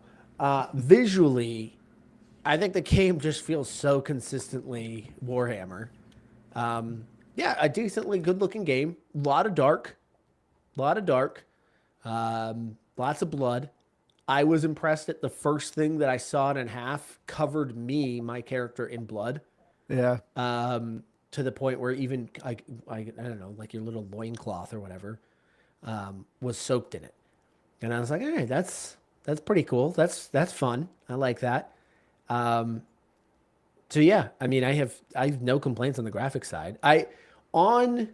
visually, I think the game just feels so consistently Warhammer. Yeah, a decently good-looking game. A lot of dark. Lots of blood. I was impressed that the first thing that I saw it in half covered my character, in blood. Yeah. To the point where even I don't know, like your little loincloth or whatever, was soaked in it. And I was like, all right, that's pretty cool. That's fun. I like that. So yeah, I mean, I have no complaints on the graphics side. I don't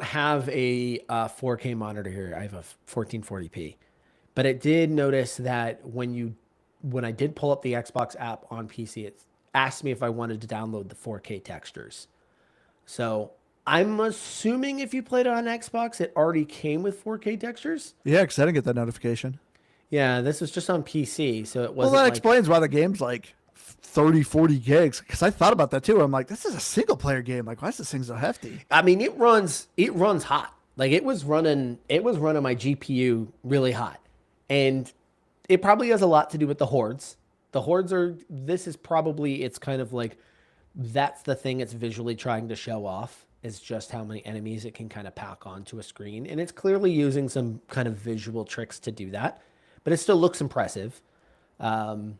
have a 4K monitor here. I have a 1440p, but it did notice that when I did pull up the Xbox app on PC, it asked me if I wanted to download the 4K textures. So I'm assuming if you played it on Xbox, it already came with 4K textures. Yeah, because I didn't get that notification. Yeah, this was just on PC, so it Well, wasn't. that explains why the game's like 30, 40 gigs. Because I thought about that too. I'm like, this is a single player game. Like, why is this thing so hefty? I mean, it runs hot. Like it was running my GPU really hot, and it probably has a lot to do with the hordes. The hordes it's kind of like, that's the thing it's visually trying to show off, is just how many enemies it can kind of pack onto a screen. And it's clearly using some kind of visual tricks to do that, but it still looks impressive. And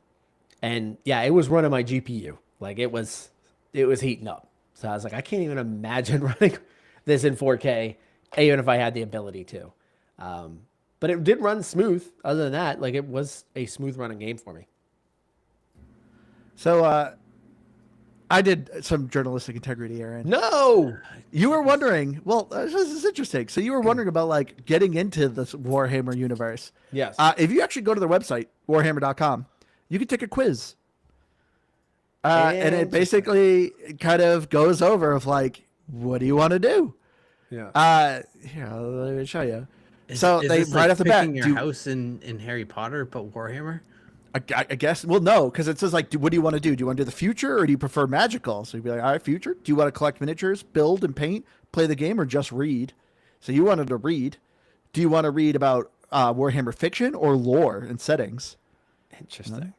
yeah, it was running my GPU. Like it was heating up. So I was like, I can't even imagine running this in 4K, even if I had the ability to. But it did run smooth. Other than that, like it was a smooth running game for me. So I did some journalistic integrity, Aaron. No. You were wondering, well, this is interesting. So you were wondering about like getting into this Warhammer universe. Yes. If you actually go to their website, warhammer.com, you can take a quiz. And it basically kind of goes over of like, what do you want to do? Yeah. Here, let me show you. Is So they this right like off the bat, picking your do- house in Harry Potter, but Warhammer? I guess, well, no, because it says like, what do you want to do? Do you want to do the future or do you prefer magical? So you'd be like, all right, future. Do you want to collect miniatures, build and paint, play the game, or just read? So you wanted to read. Do you want to read about Warhammer fiction or lore and settings? Interesting.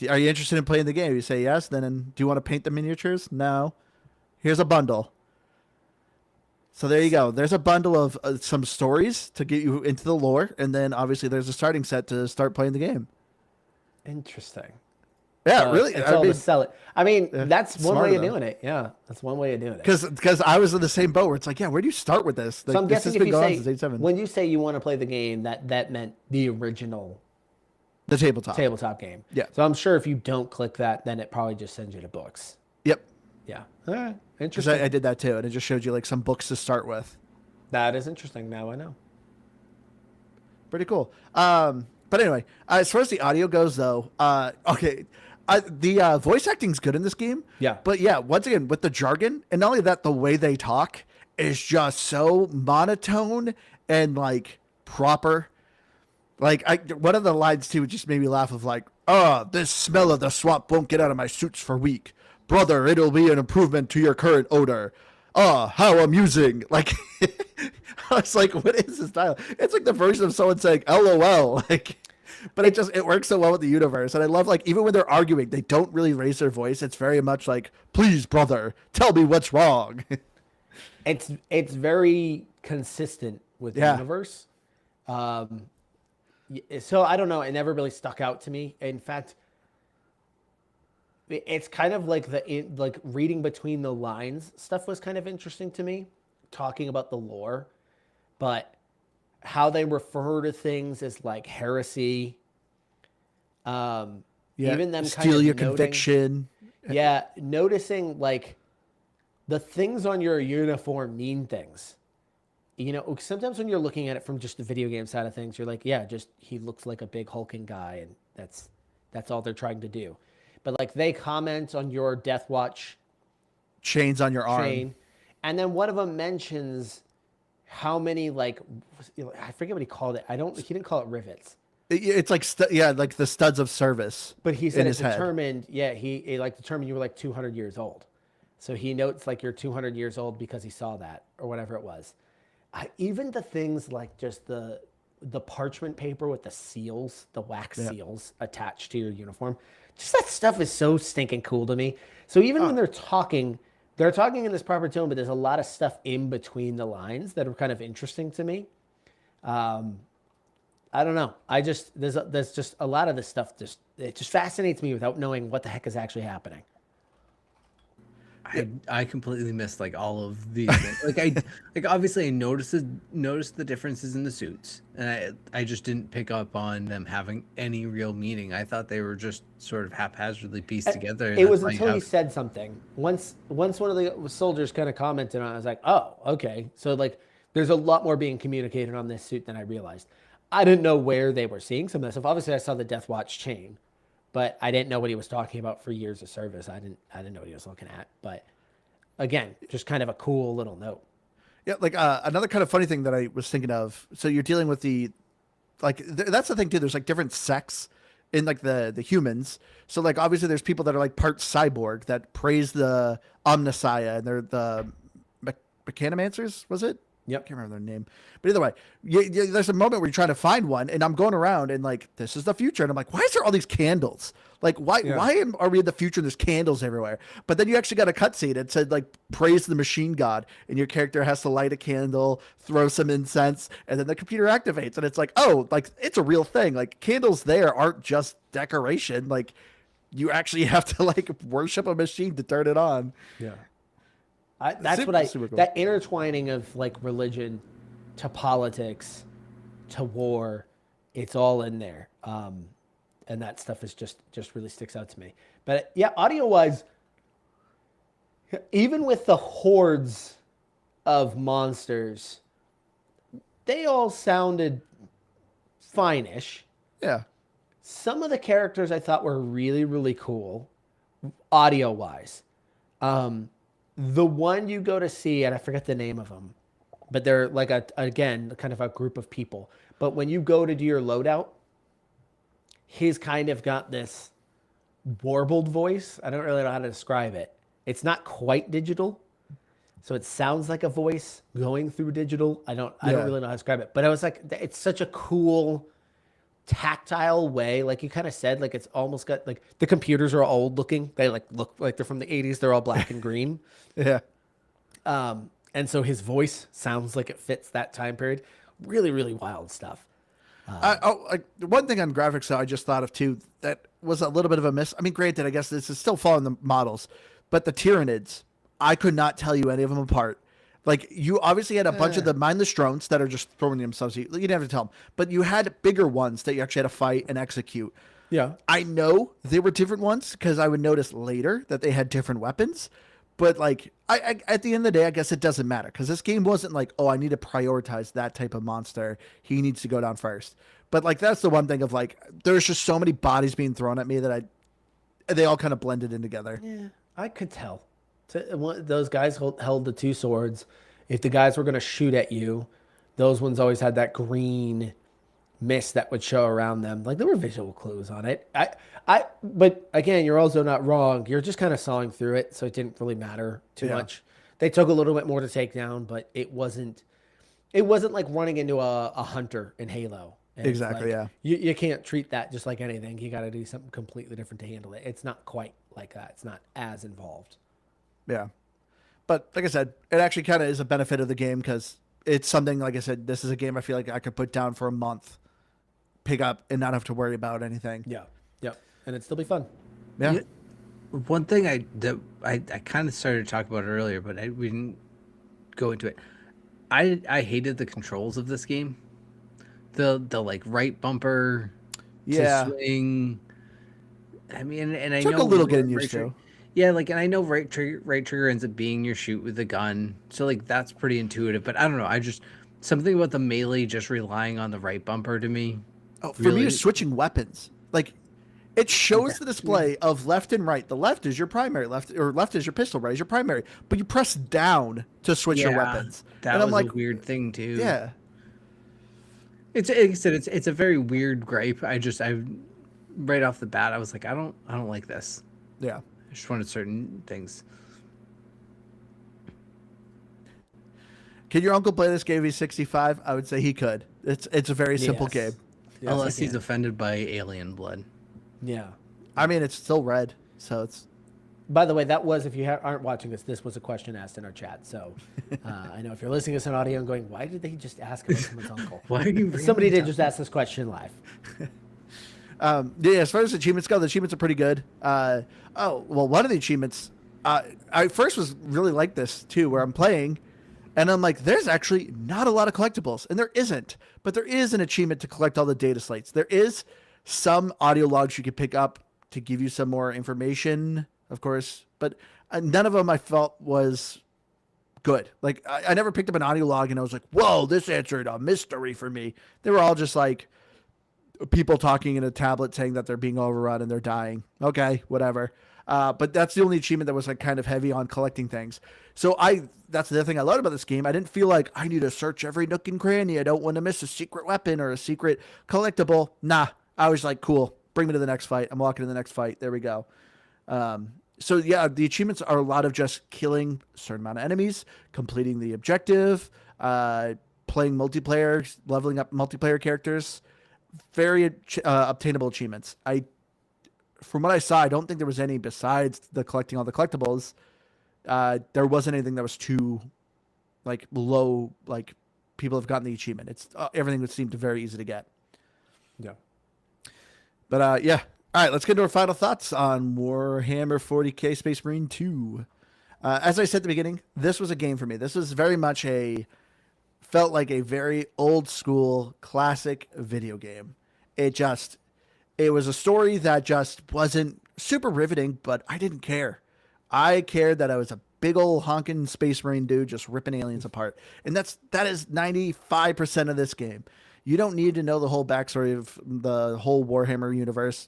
Are you interested in playing the game? You say yes. Then do you want to paint the miniatures? No. Here's a bundle. So there you go. There's a bundle of some stories to get you into the lore, and then obviously there's a starting set to start playing the game. Interesting. Yeah, really. It's I all mean, to sell it. I mean, that's one smarter way of though. doing it. Yeah, that's one way of doing it. because I was in the same boat where it's like, yeah, where do you start with this? Like, So I'm this guessing has if been you going on say since 87. when you say you want to play the game, that meant the original The tabletop. tabletop game. Yeah. So I'm sure if you don't click that, then it probably just sends you to books. Yep. Yeah. All right. Because Interesting. I did that too, and it just showed you like some books to start with. That is interesting. Now I know. Pretty cool. But anyway, as far as the audio goes, though, okay, the voice acting's good in this game. Yeah. But yeah, once again, with the jargon, and not only that, the way they talk is just so monotone and like proper. Like one of the lines too just made me laugh of like, oh, this smell of the swamp won't get out of my suits for a week. brother, it'll be an improvement to your current odor. Ah, how amusing. Like, I was like, what is this style? It's like the version of someone saying LOL. Like, but it works so well with the universe. And I love, like, even when they're arguing, they don't really raise their voice. It's very much like, please, brother, tell me what's wrong. It's very consistent with the Yeah. universe. So I don't know. It never really stuck out to me. In fact, it's kind of like like reading between the lines stuff was kind of interesting to me, talking about the lore, but how they refer to things as like heresy. Even them Steal kind of your noting, conviction. yeah, noticing like the things on your uniform mean things. You know, sometimes when you're looking at it from just the video game side of things, you're like, yeah, just he looks like a big hulking guy, and that's all they're trying to do. But like they comment on your Death Watch Chains on your arm. chain, and then one of them mentions how many like I forget what he called it. He didn't call it rivets, It's like, like the studs of service. but he in said it his head. determined. Yeah, he like determined you were like 200 years old. So he notes like you're 200 years old because he saw that or whatever it was. Even the things like just the parchment paper with the seals, the wax seals attached to your uniform, just that stuff is so stinking cool to me. So even when they're talking in this proper tone, but there's a lot of stuff in between the lines that are kind of interesting to me. I don't know. There's just a lot of this stuff. It just fascinates me without knowing what the heck is actually happening. I completely missed like all of these things. Like obviously I noticed the differences in the suits, and I just didn't pick up on them having any real meaning. I thought they were just sort of haphazardly pieced together. It was until he said something. Once one of the soldiers kind of commented on it, I was like, oh, okay. So like there's a lot more being communicated on this suit than I realized. I didn't know where they were seeing some of this stuff. Obviously I saw the Death Watch chain, but I didn't know what he was talking about for years of service. I didn't know what he was looking at. But again, just kind of a cool little note. Yeah, like another kind of funny thing that I was thinking of. So you're dealing with that's the thing too. There's like different sects in like the humans. So like obviously there's people that are like part cyborg that praise the Omnissiah, and they're the Mechanomancers, was it? Yep. I can't remember their name. But either way, there's a moment where you're trying to find one, and I'm going around and like, this is the future. And I'm like, why is there all these candles? Like, why are we in the future and there's candles everywhere? But then you actually got a cutscene that said like, praise the machine god. And your character has to light a candle, throw some incense, and then the computer activates. And it's like, oh, like it's a real thing. Like candles there aren't just decoration. Like you actually have to like worship a machine to turn it on. Yeah. That's Super cool. that intertwining of like religion to politics to war, it's all in there. And that stuff is just really sticks out to me. But yeah, audio wise, even with the hordes of monsters, they all sounded fine-ish. Yeah. Some of the characters I thought were really, really cool, audio wise. The one you go to see, and I forget the name of them, but they're like again, kind of a group of people. But when you go to do your loadout, he's kind of got this warbled voice. I don't really know how to describe it. It's not quite digital, so it sounds like a voice going through digital. I don't really know how to describe it. But I was like, it's such a cool tactile way, like you kind of said, like it's almost got like the computers are old looking. They like look like they're from the 80s. They're all black and green. Yeah. And so his voice sounds like it fits that time period. Really, really wild stuff. One thing on graphics that I just thought of too that was a little bit of a miss. I mean, granted, I guess this is still following the models, but the Tyranids, I could not tell you any of them apart. Like you obviously had a bunch of the mindless drones that are just throwing themselves. You didn't have to tell them, but you had bigger ones that you actually had to fight and execute. Yeah. I know they were different ones because I would notice later that they had different weapons. But like, I at the end of the day, I guess it doesn't matter because this game wasn't like, oh, I need to prioritize that type of monster. He needs to go down first. But like, that's the one thing of like, there's just so many bodies being thrown at me that they all kind of blended in together. Yeah, I could tell. Those guys held the two swords. If the guys were going to shoot at you, those ones always had that green mist that would show around them. Like there were visual clues on it. But again, you're also not wrong. You're just kind of sawing through it, so it didn't really matter too Yeah. much. They took a little bit more to take down, but it wasn't. It wasn't like running into a hunter in Halo. And Exactly, like, yeah. You can't treat that just like anything. You got to do something completely different to handle it. It's not quite like that. It's not as involved. Yeah. But like I said, it actually kind of is a benefit of the game because it's something, like I said, this is a game I feel like I could put down for a month, pick up, and not have to worry about anything. Yeah. Yep. And it'd still be fun. Yeah. Yeah. One thing I kind of started to talk about it earlier, but we didn't go into it. I hated the controls of this game. The like right bumper Yeah. to swing. I mean, and I Took know a little right- getting right used trigger- to. Yeah, like, and I know right trigger ends up being your shoot with the gun, so like that's pretty intuitive. But I don't know, I just something about the melee just relying on the right bumper to me. Oh, for me, Really? it's switching weapons. Like, it shows the display of left and right. The left is your primary left, or left is your pistol, right is your primary. But you press down to switch your weapons. That and was I'm like, a weird thing too. yeah, It's like I said, it's a very weird gripe. I right off the bat I was like, I don't like this. yeah. I just wanted certain things. Can your uncle play this game? He's 65. I would say he could. It's a very simple Yes. game. Yes, Unless I he's can. offended by alien blood. Yeah. I mean, it's still red, so it's By the way, that was, if you aren't watching this was a question asked in our chat. So I know if you're listening to this on audio and going, why did they just ask about someone's uncle? Why are you bringing Somebody this did up? just ask this question live. yeah. As far as achievements go, the achievements are pretty good. One of the achievements, I first was really like this too, where I'm playing, and I'm like, there's actually not a lot of collectibles, and there isn't, but there is an achievement to collect all the data slates. There is some audio logs you can pick up to give you some more information, of course, but none of them I felt was good. Like I never picked up an audio log and I was like, whoa, this answered a mystery for me. They were all just like people talking in a tablet saying that they're being overrun and they're dying. Okay, whatever. But that's the only achievement that was like kind of heavy on collecting things. So that's the other thing I loved about this game. I didn't feel like I need to search every nook and cranny. I don't want to miss a secret weapon or a secret collectible. Nah, I was like, cool, bring me to the next fight. I'm walking to the next fight. There we go. So yeah, the achievements are a lot of just killing a certain amount of enemies, completing the objective, playing multiplayer, leveling up multiplayer characters. Very obtainable achievements. From what I saw, I don't think there was any besides the collecting all the collectibles. There wasn't anything that was too like low. Like people have gotten the achievement. It's everything would seem to very easy to get. Yeah. But yeah. All right, let's get to our final thoughts on Warhammer 40K Space Marine 2. As I said at the beginning, this was a game for me. This was very much felt like a very old school classic video game. It was a story that just wasn't super riveting, but I didn't care. I cared that I was a big old honking Space Marine dude just ripping aliens apart. And that is 95% of this game. You don't need to know the whole backstory of the whole Warhammer universe.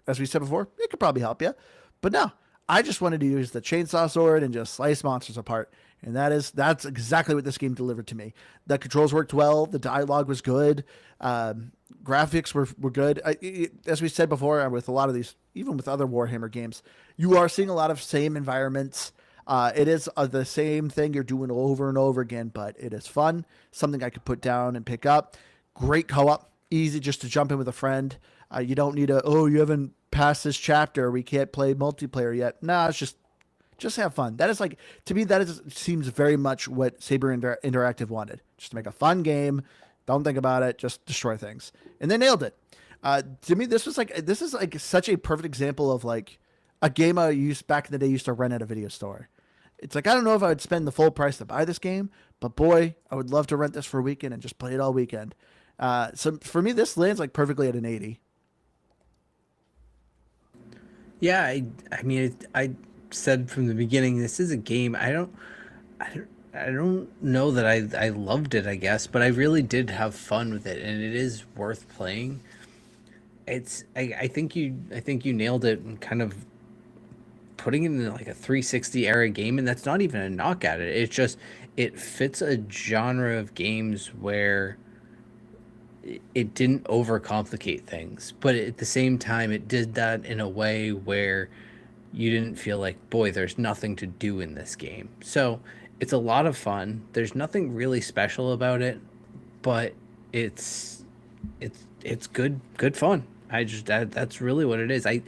As we said before, it could probably help you. But no, I just wanted to use the chainsaw sword and just slice monsters apart. And that's exactly what this game delivered to me. The controls worked well. The dialogue was good. Graphics were good. As we said before, with a lot of these, even with other Warhammer games, you are seeing a lot of same environments. It is the same thing you're doing over and over again, but it is fun. Something I could put down and pick up. Great co-op. Easy just to jump in with a friend. You don't need you haven't passed this chapter. We can't play multiplayer yet. No, it's just have fun. That is like, to me, seems very much what Saber Interactive wanted. Just to make a fun game. Don't think about it. Just destroy things. And they nailed it. To me, this is like such a perfect example of like a game I used back in the day used to rent at a video store. It's like, I don't know if I would spend the full price to buy this game, but boy, I would love to rent this for a weekend and just play it all weekend. So for me, this lands like perfectly at an 80. Yeah, I mean, I said from the beginning, this is a game. I don't know that I loved it, I guess, but I really did have fun with it, and it is worth playing. I think you nailed it and kind of putting it in like a 360 era game, and that's not even a knock at it. It's just it fits a genre of games where it didn't overcomplicate things, but at the same time, it did that in a way where you didn't feel like, boy, there's nothing to do in this game. So it's a lot of fun. There's nothing really special about it, but it's good fun. That's really what it is. I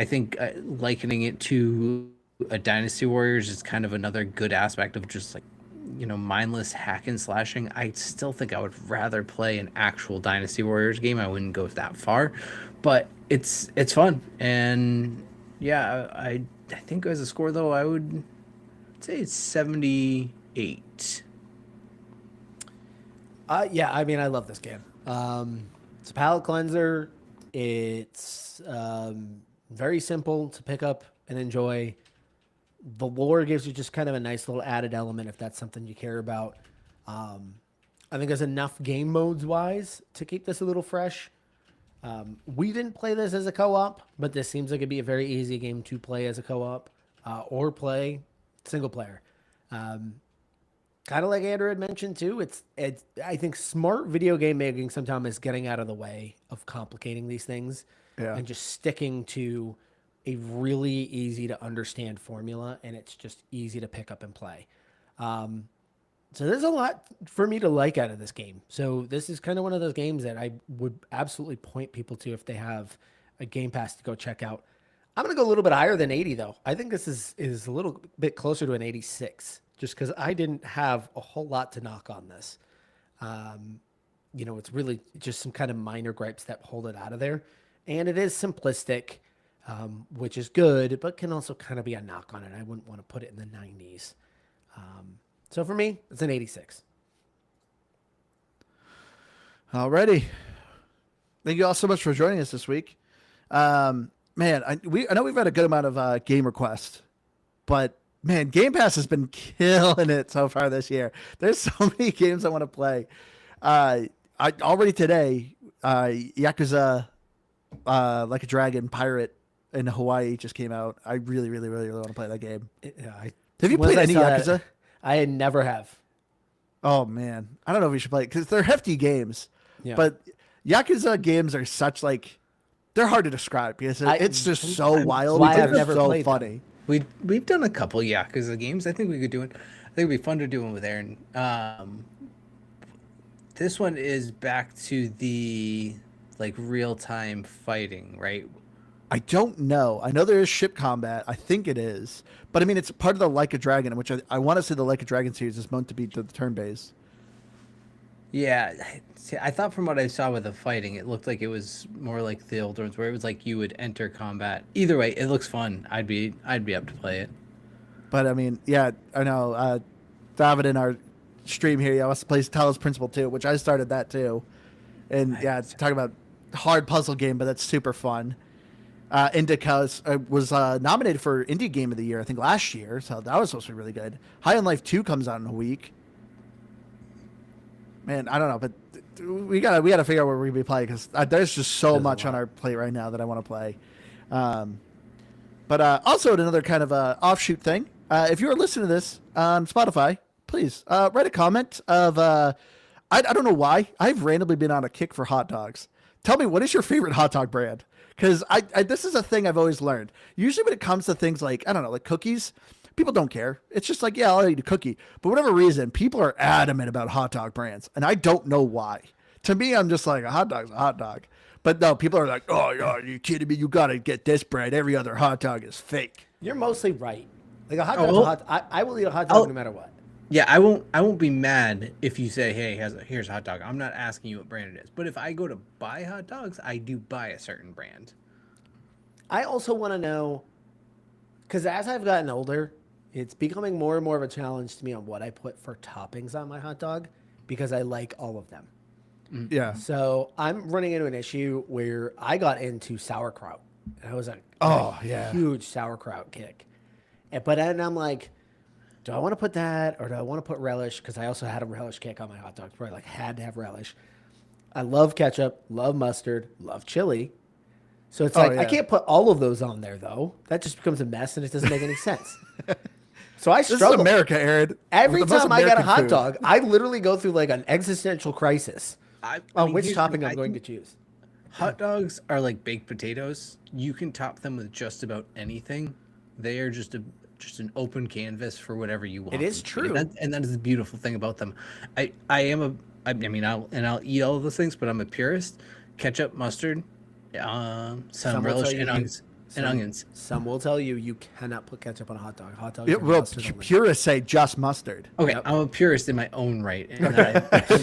think likening it to a Dynasty Warriors is kind of another good aspect of just like, mindless hack and slashing. I still think I would rather play an actual Dynasty Warriors game. I wouldn't go that far, but it's fun. And yeah, I think as a score though, I would say it's 78. Yeah, I mean, I love this game. It's a palate cleanser. It's very simple to pick up and enjoy. The lore gives you just kind of a nice little added element if that's something you care about. I think there's enough game modes wise to keep this a little fresh. We didn't play this as a co-op, but this seems like it'd be a very easy game to play as a co-op or play single player. Kind of like Andrew had mentioned too, it's I think smart video game making sometimes is getting out of the way of complicating these things and just sticking to a really easy to understand formula, and it's just easy to pick up and play. So there's a lot for me to like out of this game. So this is kind of one of those games that I would absolutely point people to if they have a Game Pass to go check out. I'm going to go a little bit higher than 80 though. I think this is a little bit closer to an 86 just because I didn't have a whole lot to knock on this. It's really just some kind of minor gripes that hold it out of there. And it is simplistic, which is good, but can also kind of be a knock on it. I wouldn't want to put it in the 90s. So for me, it's an 86. Alrighty. Thank you all so much for joining us this week. Man, I know we've had a good amount of game requests, but man, Game Pass has been killing it so far this year. There's so many games I want to play. I already today, Yakuza, Like a Dragon Pirate in Hawaii just came out. I really, really, really, really want to play that game. Have you played any Yakuza? I never have. Oh man, I don't know if we should play it because they're hefty games. Yeah. But Yakuza games are such like they're hard to describe because it's just so wild. Why I've never so played funny. Them. We've done a couple Yakuza games. I think we could do it. I think it'd be fun to do one with Aaron. This one is back to the like real time fighting, right? I don't know. I know there is ship combat. I think it is. But I mean, it's part of the Like a Dragon, which I want to say the Like a Dragon series is meant to be the turn-based. Yeah. I thought from what I saw with the fighting, it looked like it was more like the older ones where it was like you would enter combat. Either way, it looks fun. I'd be up to play it. But I mean, yeah, I know. David in our stream here, he also plays Talos Principle 2, which I started that too. And yeah, it's talking about hard puzzle game, but that's super fun. Indica was nominated for Indie Game of the Year, I think, last year, so that was supposed to be really good. High on Life 2 comes out in a week. Man, I don't know, but we gotta figure out where we're gonna be playing because there's just so much on our plate right now that I want to play. But also another kind of offshoot thing. If you are listening to this on Spotify, please write a comment of. I don't know why I've randomly been on a kick for hot dogs. Tell me, what is your favorite hot dog brand? Because this is a thing I've always learned. Usually when it comes to things like, I don't know, like cookies, people don't care. It's just like, yeah, I'll eat a cookie. But for whatever reason, people are adamant about hot dog brands. And I don't know why. To me, I'm just like, a hot dog's a hot dog. But no, people are like, oh, yeah, are you kidding me? You got to get this brand. Every other hot dog is fake. You're mostly right. Like a hot dog, I will eat a hot dog no matter what. Yeah, I won't be mad if you say, hey, here's a hot dog. I'm not asking you what brand it is. But if I go to buy hot dogs, I do buy a certain brand. I also want to know, because as I've gotten older, it's becoming more and more of a challenge to me on what I put for toppings on my hot dog because I like all of them. Yeah. So I'm running into an issue where I got into sauerkraut. I was a huge sauerkraut kick. But then I'm like, do I want to put that or do I want to put relish? Because I also had a relish kick on my hot dogs. Probably like had to have relish. I love ketchup, love mustard, love chili. So it's I can't put all of those on there though. That just becomes a mess and it doesn't make any sense. So I struggle. This is America, Aaron. Every time I got a hot dog, I literally go through like an existential crisis Oh, which here's topping the- I'm I going to think choose? Hot dogs are like baked potatoes. You can top them with just about anything. They are just an open canvas for whatever you want. is them to be. true. And that is the beautiful thing about them. I mean, I'll eat all of those things, but I'm a purist. Ketchup, mustard, some Some will relish, tell you and you- onions. And onions. Some will tell you cannot put ketchup on a hot dog. Hot dogs It are will mustard only. purists say just mustard. Okay, Yep. I'm a purist in my own right, and I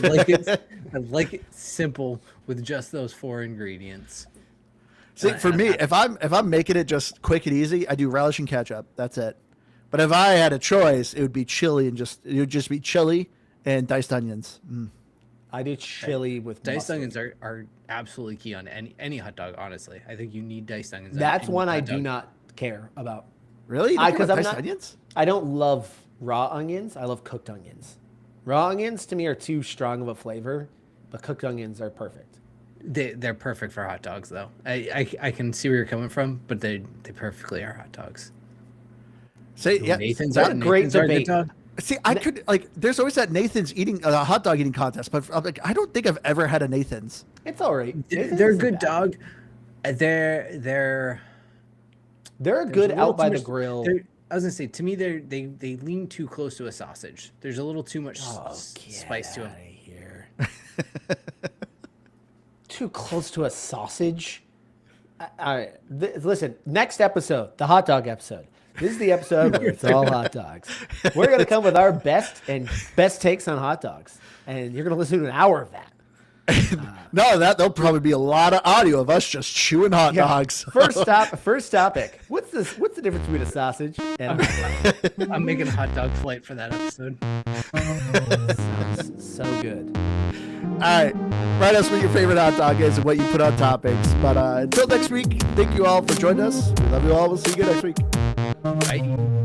like it. I like it simple with just those 4 ingredients. See, And for I'm me, happy. if I'm making it just quick and easy, I do relish and ketchup. That's it. But if I had a choice, it would be it would just be chili and diced onions. I do chili with Diced mustard. onions are absolutely key on any hot dog. Honestly, I think you need diced onions. on That's any one I hot do dog. not care about. Really? You don't I- care 'cause about I'm diced not- onions? I don't love raw onions. I love cooked onions. Raw onions to me are too strong of a flavor, but cooked onions are perfect. They're perfect for hot dogs, though. I can see where you're coming from, but they perfectly are hot dogs. See, yeah. Nathan's that's are, a great Nathan's are a good debate. dog. See, I could like. There's always that Nathan's eating a hot dog eating contest, but I'm like, I don't think I've ever had a Nathan's. It's all right. Nathan's They're a isn't good bad. dog. They're They're there's good a little out by too the much- grill. I was gonna say, to me, they lean too close to a sausage. There's a little too much Oh, spice to them. outta here. Too close to a sausage. All right, listen. Next episode, the hot dog episode. This is the episode where it's all hot dogs. We're gonna come with our best takes on hot dogs, and you're gonna listen to an hour of that. No, there'll probably be a lot of audio of us just chewing hot Yeah. dogs. First topic. What's the difference between a sausage and a hot dog? I'm making a hot dog flight for that episode. Sounds so good. All right, write us what your favorite hot dog is and what you put on topics. But until next week, thank you all for joining us. We love you all. We'll see you next week. Bye.